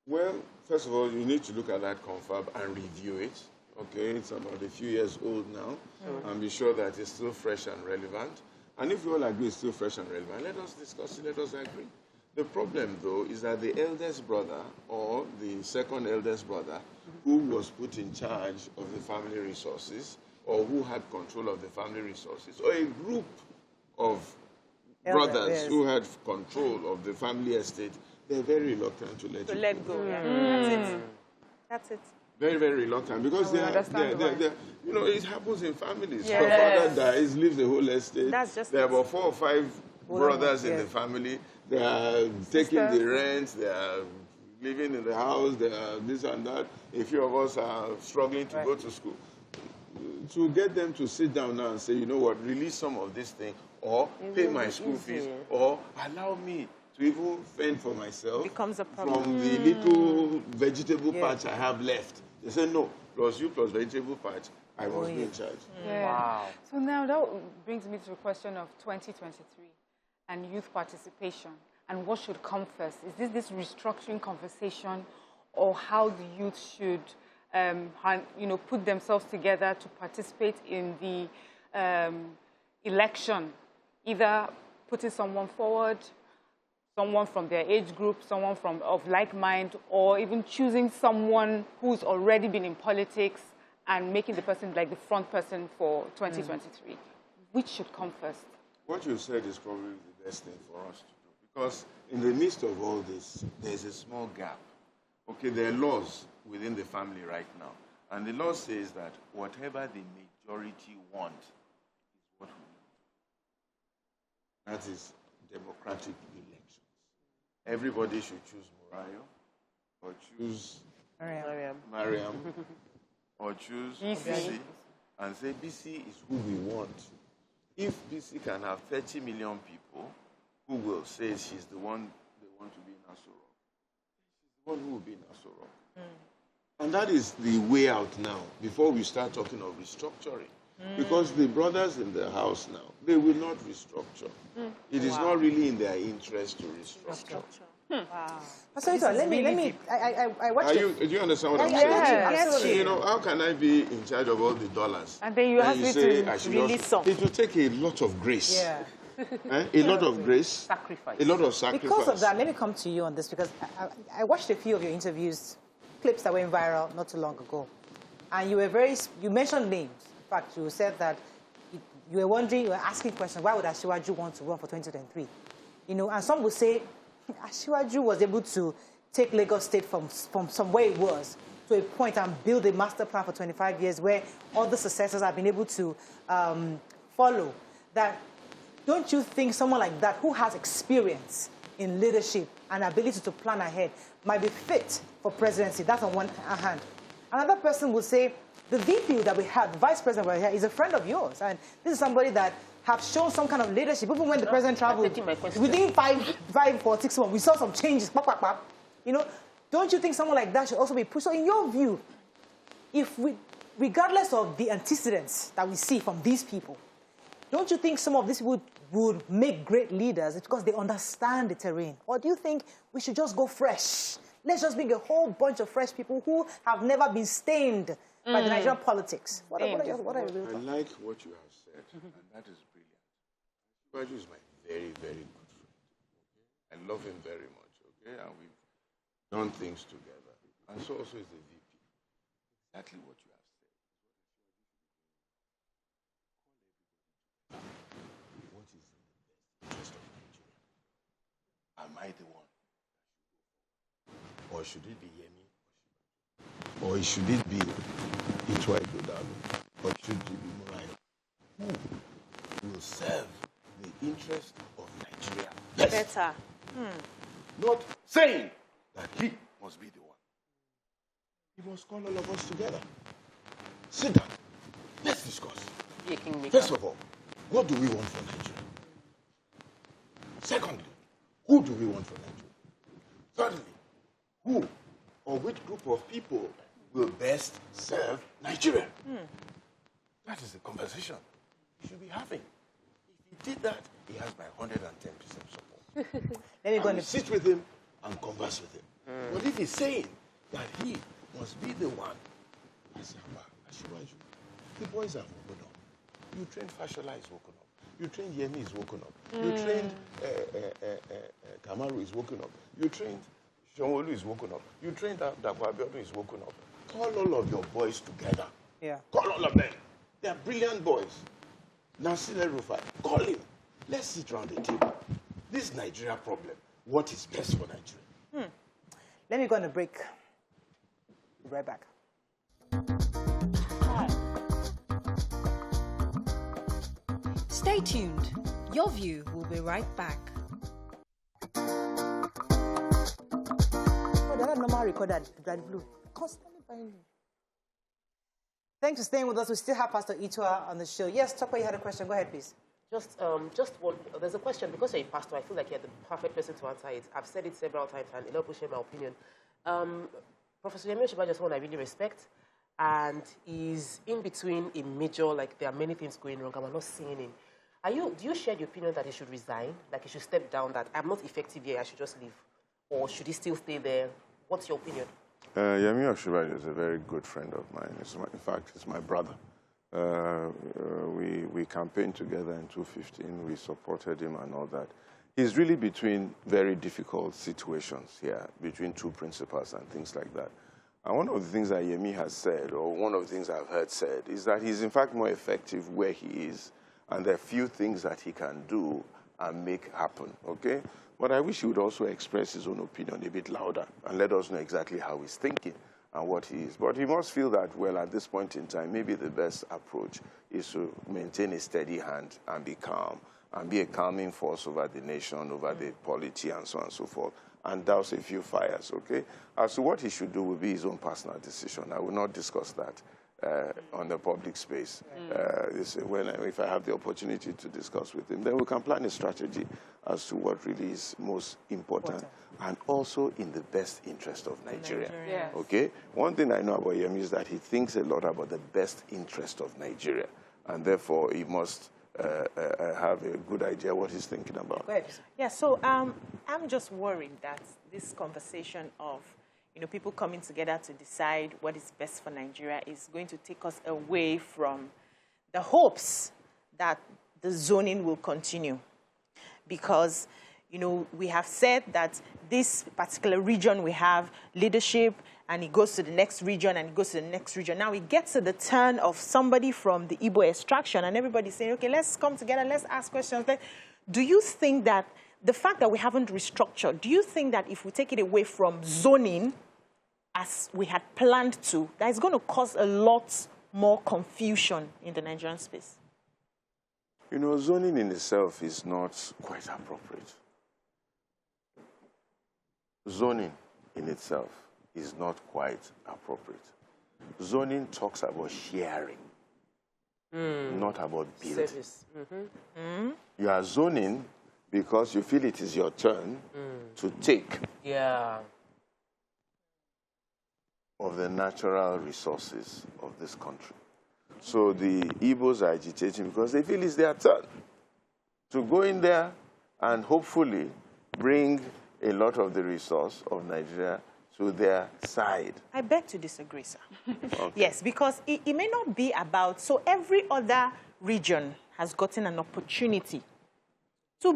Well, first of all, you need to look at that confab and review it. Okay, it's about a few years old now, and be sure that it's still fresh and relevant. And if we all agree it's still fresh and relevant, let us discuss it, let us agree. The problem, though, is that the eldest brother or the second eldest brother who was put in charge of the family resources, or who had control of the family resources, or a group of brothers who had control of the family estate, they're very reluctant to let go. Yeah. That's it. Very, very reluctant, because they're, you know, it happens in families. Yes. Your father dies, leaves the whole estate. That's just there are about 4 or 5 brothers in the family. They are taking the rent, they are living in the house, they are this and that. A few of us are struggling to go to school. To get them to sit down now and say, you know what, release some of this thing, or pay my school fees, or allow me to even fend for myself becomes a problem. From the little vegetable patch I have left. They say, no, plus you plus vegetable patch, I must be in charge. Wow. So now that brings me to the question of 2023 and youth participation, and what should come first? Is this restructuring conversation, or how the youth should put themselves together to participate in the election, either putting someone forward, someone from their age group, someone of like mind, or even choosing someone who's already been in politics and making the person like the front person for 2023. Which should come first? What you said is probably the best thing for us to do, because in the midst of all this, there's a small gap. Okay, there are laws within the family right now, and the law says that whatever the majority want is what we want. That is democratic elections. Everybody should choose Morayo, or choose Mariam, or choose BC, and say BC is who we want. If BC can have 30 million people who will say she's the one they want to be in Aso Rock, she's the one who will be in Aso Rock. And that is the way out now, before we start talking of restructuring. Because the brothers in the house now, they will not restructure. It is not really in their interest to restructure. Wow. So let me. I watched it. Do you understand what I'm saying? Yes. You know, how can I be in charge of all the dollars? And then you ask me to release some. It will take a lot of grace. A lot of grace. Sacrifice. A lot of sacrifice. Because of that, let me come to you on this, because I watched a few of your interviews, clips that went viral not too long ago. And you mentioned names. In fact, you said that you were wondering, you were asking questions, why would Asiwaju want to run for 2023? You know, and some would say Asiwaju was able to take Lagos State from somewhere it was to a point and build a master plan for 25 years where all the successors have been able to follow. That, don't you think someone like that, who has experience in leadership and ability to plan ahead, might be fit for presidency? That's on one hand. Another person would say, the VP that we have, the vice president we have, is a friend of yours. And this is somebody that have shown some kind of leadership. Even when the president traveled, within 5 or 6 months, we saw some changes. You know, don't you think someone like that should also be pushed? So in your view, regardless of the antecedents that we see from these people, don't you think some of these would make great leaders because they understand the terrain? Or do you think we should just go fresh? Let's just bring a whole bunch of fresh people who have never been stained by the Nigerian politics. What are you I like what you have said, and that is brilliant. Asiwaju is my very, very good friend. Okay? I love him very much, okay? And we've done things together. And so also is the VP. Exactly what you have said. I the one? Or should it be Yemi? Or should it be Itwa Igodalu? Or should it be Murayo? Who will serve the interest of Nigeria better? Not saying that he must be the one. He must call all of us together. Sit down. Let's discuss. First of all, what do we want for Nigeria? Secondly, who do we want for Nigeria? Thirdly, who or which group of people will best serve Nigeria? That is the conversation we should be having. If he did that, he has my 110% support. Let me go and sit with him and converse with him. But if he's saying that he must be the one, I say, the boys have woken up. You trained Fashola is woken up. You trained Yemi is woken up. You trained Kamaru is woken up. You trained Shomolu is woken up. You trained Dapo Abiodun is woken up. Call all of your boys together. Yeah. Call all of them. They are brilliant boys. Nasir Rufai, call him. Let's sit around the table. This Nigeria problem, what is best for Nigeria? Let me go on a break. Be right back. Stay tuned. Your View will be right back. Oh, they're not normal recorder, Brad Blue. Constantly buying me. Thanks for staying with us. We still have Pastor Itwa on the show. Yes, Tokwe, you had a question. Go ahead, please. Just one. There's a question. Because you're a pastor, I feel like you're the perfect person to answer it. I've said it several times, and a lot of people share my opinion. Professor Yemi Osinbajo is someone I really respect, and he's in between a major, like there are many things going wrong, and we're not seeing him. Do you share the opinion that he should resign, like he should step down, that I'm not effective here, I should just leave? Or should he still stay there? What's your opinion? Yemi Osinbajo is a very good friend of mine. In fact, it's my brother. We campaigned together in 2015. We supported him and all that. He's really between very difficult situations here, between two principles and things like that. And one of the things that Yemi has said, or one of the things I've heard said, is that he's in fact more effective where he is, and there are few things that he can do and make happen, okay? But I wish he would also express his own opinion a bit louder and let us know exactly how he's thinking and what he is. But he must feel that, well, at this point in time, maybe the best approach is to maintain a steady hand and be calm and be a calming force over the nation, over the polity, and so on and so forth, and douse a few fires, okay? As to what he should do will be his own personal decision. I will not discuss that on the public space. If I have the opportunity to discuss with him, then we can plan a strategy as to what really is most important and also in the best interest of Nigeria. Yes. Okay? One thing I know about Yemi is that he thinks a lot about the best interest of Nigeria, and therefore he must have a good idea what he's thinking about. Yeah, so I'm just worried that this conversation of people coming together to decide what is best for Nigeria is going to take us away from the hopes that the zoning will continue. Because, we have said that this particular region, we have leadership, and it goes to the next region, and it goes to the next region. Now it gets to the turn of somebody from the Igbo extraction, and everybody's saying, okay, let's come together, let's ask questions. Do you think that the fact that we haven't restructured, do you think that if we take it away from zoning, as we had planned to, that is going to cause a lot more confusion in the Nigerian space? Zoning in itself is not quite appropriate. Zoning in itself is not quite appropriate. Zoning talks about sharing, not about building. You are zoning because you feel it is your turn to take of the natural resources of this country. So the Igbos are agitating because they feel it's their turn to go in there and hopefully bring a lot of the resource of Nigeria to their side. I beg to disagree, sir. Okay. Yes, because it may not be about, so every other region has gotten an opportunity to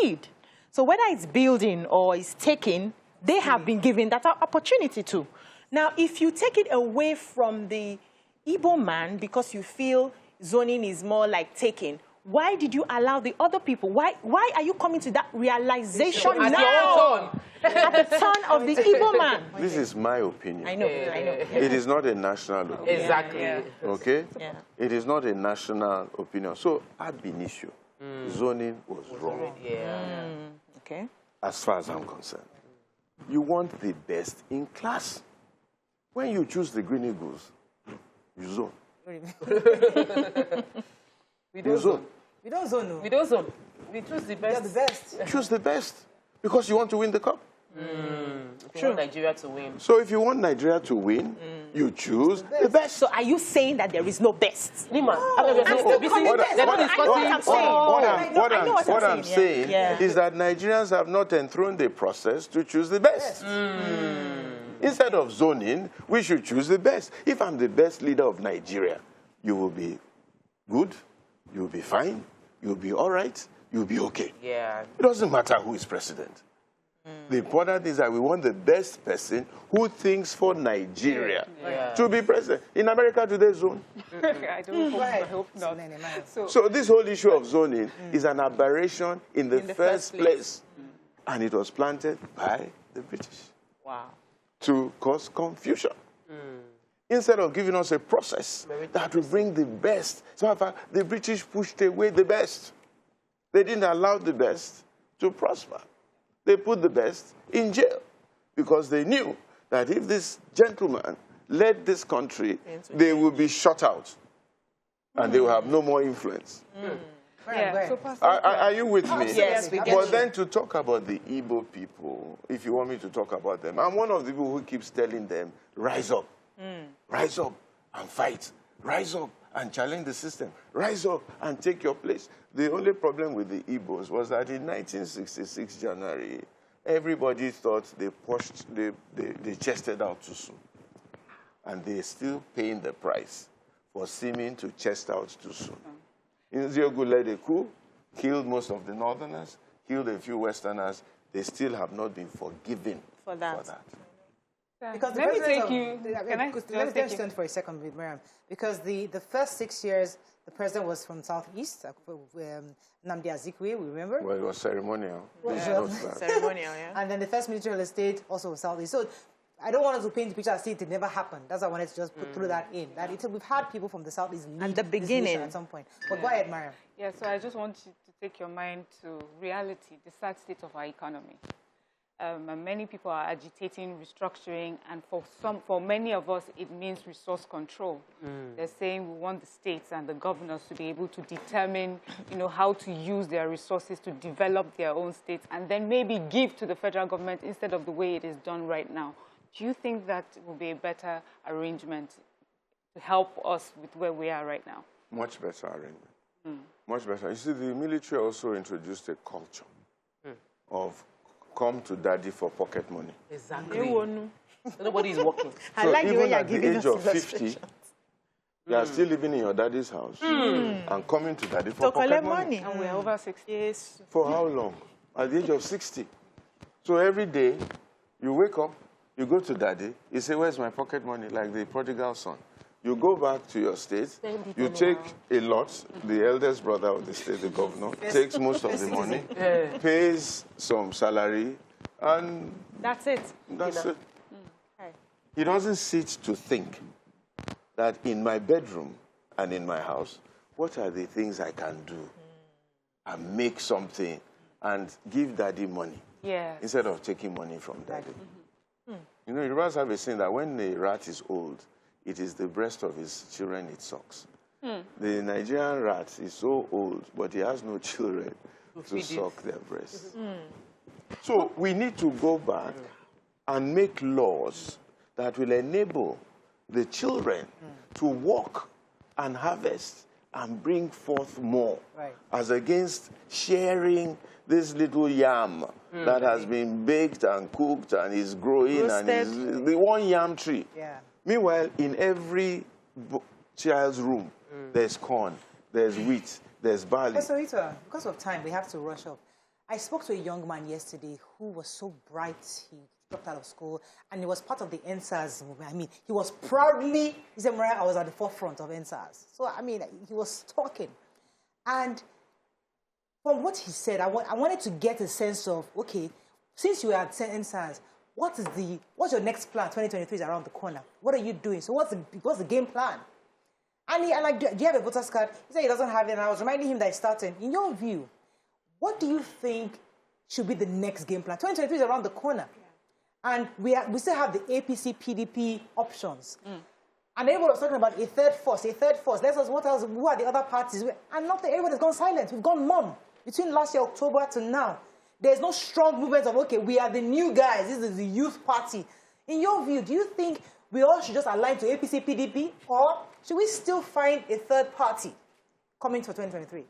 lead. So whether it's building or it's taking, they have been given that opportunity to. Now, if you take it away from the Igbo man because you feel zoning is more like taking, why did you allow the other people? Why are you coming to that realization now? At the turn of the Igbo man. This is my opinion. I know. It is not a national opinion. Exactly. Okay? Yeah. It is not a national opinion. So, ab initio, zoning was wrong. Okay. As far as I'm concerned. You want the best in class. When you choose the Green Eagles, you zone. We don't zone. We don't zone. No. We don't zone. We choose the best. You're the best. Choose the best. Because you want to win the cup. If you want Nigeria to win. So if you want Nigeria to win, you choose the best. So are you saying that there is no best? Nima, what I'm saying is that Nigerians have not enthroned the process to choose the best. Instead of zoning, we should choose the best. If I'm the best leader of Nigeria, you will be good, you will be fine, you will be all right, you will be okay. Yeah. It doesn't matter who is president. The important thing is that we want the best person who thinks for Nigeria to be president. In America, do they zone? I hope not. So this whole issue of zoning is an aberration in the first place. And it was planted by the British. Wow. To cause confusion. Instead of giving us a process that will bring the best. So the British pushed away the best. They didn't allow the best to prosper. They put the best in jail because they knew that if this gentleman led this country, they will be shut out and they will have no more influence. Are you with me? Yes, we get But then to talk about the Igbo people, if you want me to talk about them, I'm one of the people who keeps telling them, rise up and fight, rise up and challenge the system, rise up and take your place. The only problem with the Igbos was that in 1966 January, everybody thought they chested out too soon. And they're still paying the price for seeming to chest out too soon. Nziogu led a coup, killed most of the northerners, killed a few westerners. They still have not been forgiven for that. Because let me take you. Let me stand for a second with Miriam. Because the first 6 years, the president was from Southeast, Nnamdi Kanu, we remember? Well, it was ceremonial. Ceremonial, yeah. And then the first Ministry of State also was Southeast. So I don't want us to paint the picture as if it never happened. That's why I wanted to just throw that in. That we've had people from the Southeast lead at the beginning at some point. But go ahead, Mariam. Yeah, so I just want you to take your mind to reality, the sad state of our economy. And many people are agitating restructuring, and for many of us, it means resource control. They're saying we want the states and the governors to be able to determine, how to use their resources to develop their own states, and then maybe give to the federal government instead of the way it is done right now. Do you think that will be a better arrangement to help us with where we are right now? Much better arrangement. Much better. You see, the military also introduced a culture of come to daddy for pocket money. Exactly. Nobody is working. So even at the age of 50, you are still living in your daddy's house and coming to daddy for pocket money. And we're over 60. Yes. For how long? At the age of 60. So every day, you wake up, you go to daddy, you say, where's my pocket money? Like the prodigal son. You go back to your state, you take a lot, the eldest brother of the state, the governor, takes most of the money, pays some salary, and that's it. That's it. He doesn't sit to think that in my bedroom and in my house, what are the things I can do and make something and give daddy money instead of taking money from daddy. You know, Yorubas have a saying that when a rat is old, it is the breast of his children it sucks. The Nigerian rat is so old, but he has no children to suck their breasts. So we need to go back and make laws that will enable the children to work and harvest and bring forth more, as against sharing this little yam that has been baked and cooked and is growing and is the one yam tree. Meanwhile, in every child's room, there's corn, there's wheat, there's barley. So, Rita, because of time, we have to rush up. I spoke to a young man yesterday who was so bright. He dropped out of school, and he was part of the NSAS movement. I mean, he was proudly, he said, Mariah, I was at the forefront of NSAS. So, I mean, he was talking. And from what he said, I wanted to get a sense of, okay, since you are at NSAS, what's your next plan? 2023 is around the corner. What are you doing? So what's the game plan? And do you have a voter's card? He said he doesn't have it, and I was reminding him that he's starting. In your view, what do you think should be the next game plan? 2023 is around the corner. Yeah. And we still have the APC, PDP options. And everybody was talking about a third force. Let's ask what else, who are the other parties? And nothing, everybody's gone silent. We've gone mum. Between last year, October, to now. There's no strong movement of, okay, we are the new guys. This is the youth party. In your view, do you think we all should just align to APC, PDP, or should we still find a third party coming for 2023?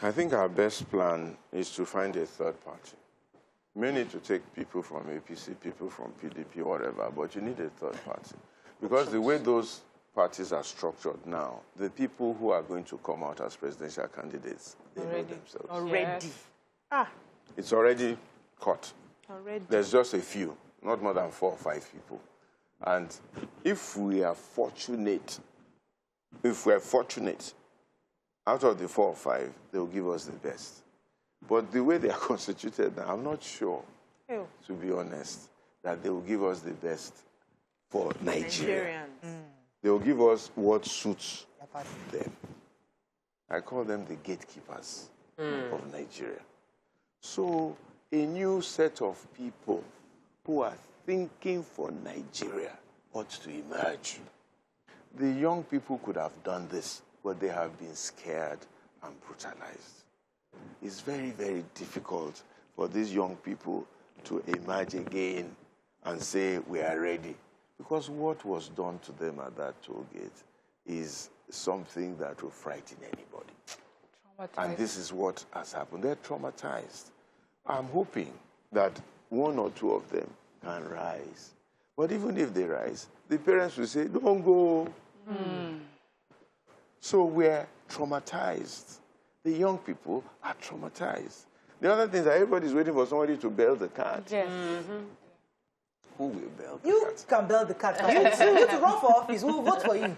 I think our best plan is to find a third party. You may need to take people from APC, people from PDP, whatever, but you need a third party. Because the way those parties are structured now, the people who are going to come out as presidential candidates, they know themselves. Already. Yes. It's already cut. Already. There's just a few, not more than 4 or 5 people. And if we are fortunate, out of the 4 or 5, they'll give us the best. But the way they are constituted now, I'm not sure, to be honest, that they will give us the best for Nigeria. They will give us what suits them. I call them the gatekeepers of Nigeria. So a new set of people who are thinking for Nigeria ought to emerge. The young people could have done this, but they have been scared and brutalized. It's very, very difficult for these young people to emerge again and say, we are ready. Because what was done to them at that toll gate is something that will frighten anybody. And this is what has happened. They're traumatized. I'm hoping that 1 or 2 of them can rise. But even if they rise, the parents will say, don't go. So we're traumatized. The young people are traumatized. The other thing is that everybody's waiting for somebody to bail the cat. Yes. Who will bail the cat? You can bail the cat. You to run for office. Who will vote for you?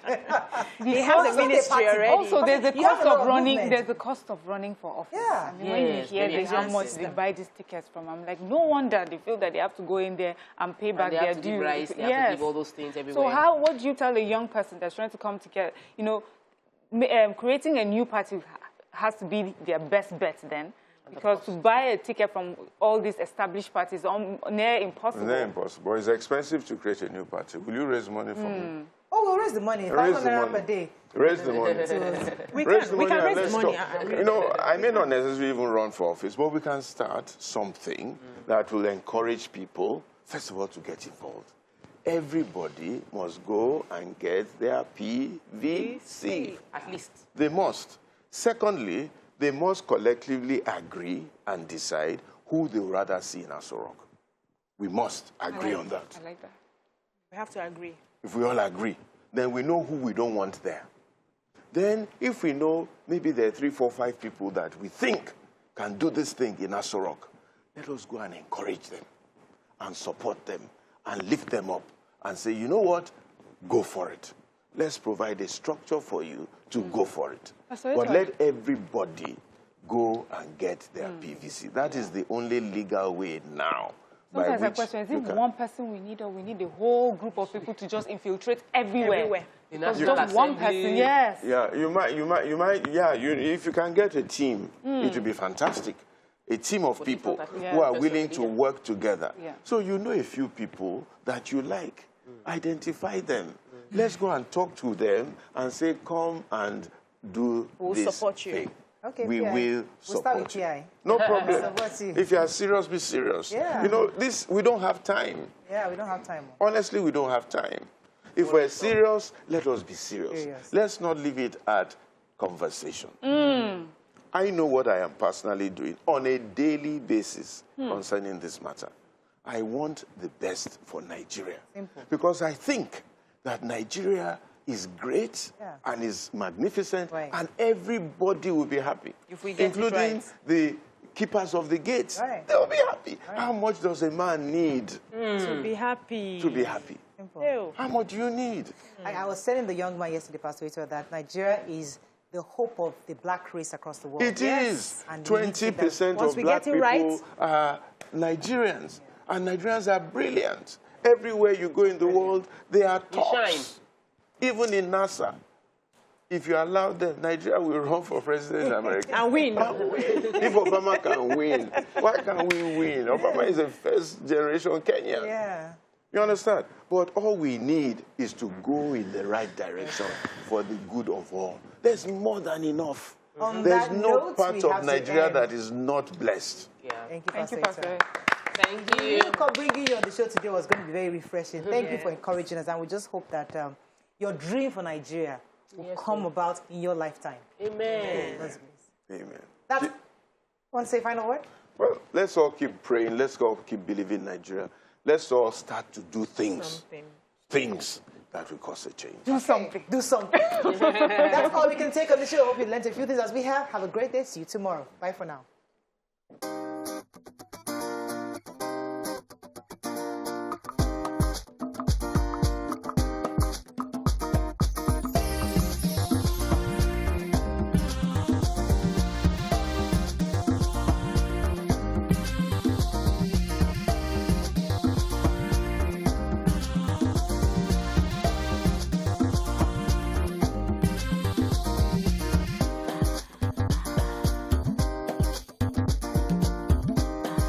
They have the ministry already. Also, there's the cost of running. There's the cost of running for office. Yeah. I mean, when you hear how much they buy these tickets from, I'm like, no wonder they feel that they have to go in there and pay back their due. They have to give all those things everywhere. So what do you tell a young person that's trying to come together? You know, creating a new party has to be their best bet then. Because to buy a ticket from all these established parties is near impossible. Near impossible. It's expensive to create a new party. Will you raise money for me? Oh, we'll raise the money. 500 naira per day. Raise the money. We can raise the money. You know, I may not necessarily even run for office, but we can start something that will encourage people, first of all, to get involved. Everybody must go and get their PVC. At least. They must. Secondly, they must collectively agree and decide who they would rather see in Aso Rock. We must agree on that. I like that. We have to agree. If we all agree, then we know who we don't want there. Then, if we know maybe there are 3, 4, 5 people that we think can do this thing in Aso Rock, let us go and encourage them and support them and lift them up and say, you know what, go for it. Let's provide a structure for you to go for it. But let everybody go and get their PVC. That is the only legal way now. Sometimes I question, is it one person we need, or we need a whole group of people to just infiltrate everywhere? Because just one person, yes. Yeah, you might, if you can get a team, it will be fantastic. A team of people who are willing to work together. Yeah. So you know a few people that you like. Identify them. Let's go and talk to them and say, come and do this support you. thing. Okay, we will support you. PI. No problem. If you are serious, be serious. Yeah. You know, we don't have time. Yeah, we don't have time. Honestly, we don't have time. If we're serious, let us be serious. Let's not leave it at conversation. I know what I am personally doing on a daily basis concerning this matter. I want the best for Nigeria. Simple. Because I think that Nigeria is great and is magnificent, and everybody will be happy, if we get including the keepers of the gates. They will be happy. How much does a man need to be happy? To be happy. How much do you need? I was telling the young man yesterday, Pastor Ito, that Nigeria is the hope of the black race across the world. It is. 20% of black people are Nigerians. And Nigerians are brilliant. Everywhere you go in the world, they are tops. Even in NASA. If you allow them, Nigeria will run for president in America. And win. If Obama can win, why can't we win? Obama is a first-generation Kenyan. Yeah. You understand? But all we need is to go in the right direction for the good of all. There's more than enough. There's no part of Nigeria that is not blessed. Yeah. Thank you, Pastor. Thank you. Bringing you on the show today was going to be very refreshing. Thank you for encouraging us, and we just hope that your dream for Nigeria will come about in your lifetime. Amen. Amen. Want to say a final word? Well, let's all keep praying. Let's all keep believing in Nigeria. Let's all start to do things. Things that will cause a change. Do something. Do something. That's all we can take on the show. Hope you learned a few things as we have. Have a great day. See you tomorrow. Bye for now.